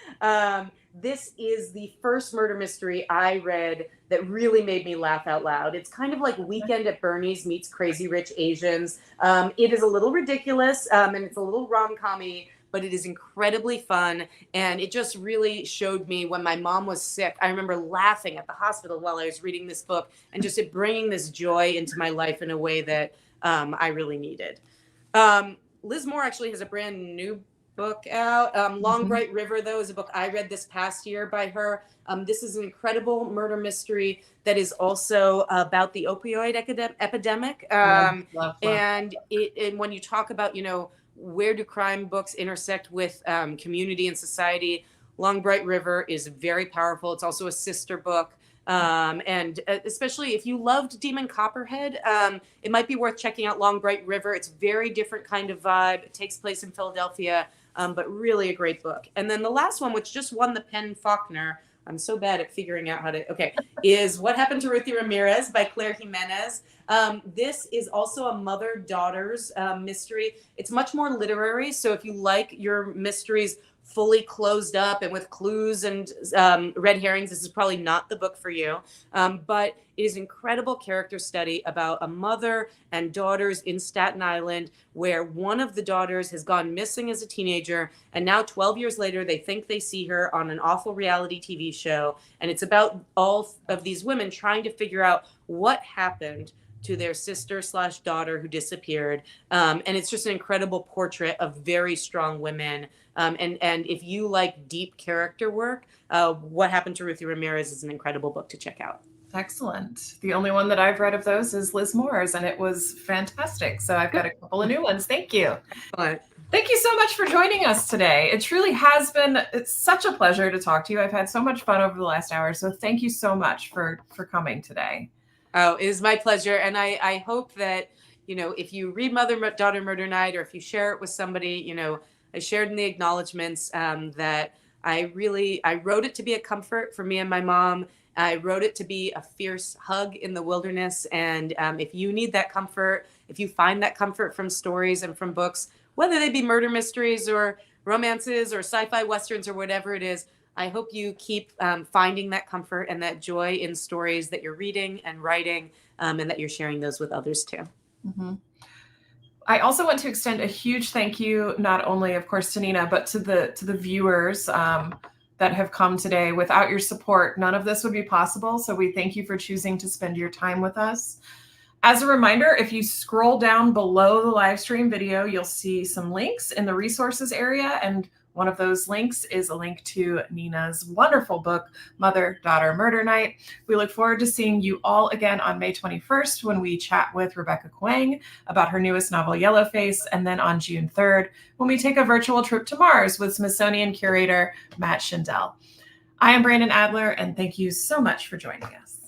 This is the first murder mystery I read that really made me laugh out loud. It's kind of like Weekend at Bernie's meets Crazy Rich Asians. It is a little ridiculous, and it's a little rom-com-y, but it is incredibly fun. And it just really showed me when my mom was sick. I remember laughing at the hospital while I was reading this book, and just it bringing this joy into my life in a way that I really needed. Liz Moore actually has a brand new book out. Long Bright River, though, is a book I read this past year by her. This is an incredible murder mystery that is also about the opioid epidemic. And when you talk about, where do crime books intersect with community and society, Long Bright River is very powerful. It's also a sister book. And especially if you loved Demon Copperhead, it might be worth checking out Long Bright River. It's very different kind of vibe. It takes place in Philadelphia, but really a great book. And then the last one, which just won the Penn Faulkner, I'm so bad at figuring out how to, is What Happened to Ruthie Ramirez by Claire Jimenez. This is also a mother-daughters mystery. It's much more literary. So if you like your mysteries fully closed up and with clues and red herrings, this is probably not the book for you. But it is incredible character study about a mother and daughters in Staten Island, where one of the daughters has gone missing as a teenager, and now 12 years later they think they see her on an awful reality TV show. And it's about all of these women trying to figure out what happened to their sister/daughter who disappeared. And it's just an incredible portrait of very strong women. And if you like deep character work, What Happened to Ruthie Ramirez is an incredible book to check out. Excellent. The only one that I've read of those is Liz Moore's, and it was fantastic. So I've got a couple of new ones. Thank you. Excellent. Thank you so much for joining us today. It truly has been, it's such a pleasure to talk to you. I've had so much fun over the last hour. So thank you so much for coming today. Oh, it is my pleasure. And I hope that, if you read Mother-Daughter Murder Night, or if you share it with somebody, I shared in the acknowledgments that I wrote it to be a comfort for me and my mom. I wrote it to be a fierce hug in the wilderness. And if you need that comfort, if you find that comfort from stories and from books, whether they be murder mysteries or romances or sci-fi westerns or whatever it is, I hope you keep finding that comfort and that joy in stories that you're reading and writing, and that you're sharing those with others too. I also want to extend a huge thank you, not only, of course, to Nina, but to the viewers that have come today. Without your support, none of this would be possible. So we thank you for choosing to spend your time with us. As a reminder, if you scroll down below the live stream video, you'll see some links in the resources area. And one of those links is a link to Nina's wonderful book, Mother, Daughter, Murder Night. We look forward to seeing you all again on May 21st when we chat with Rebecca Kwang about her newest novel, Yellowface, and then on June 3rd when we take a virtual trip to Mars with Smithsonian curator Matt Schindel. I am Brandon Adler, and thank you so much for joining us.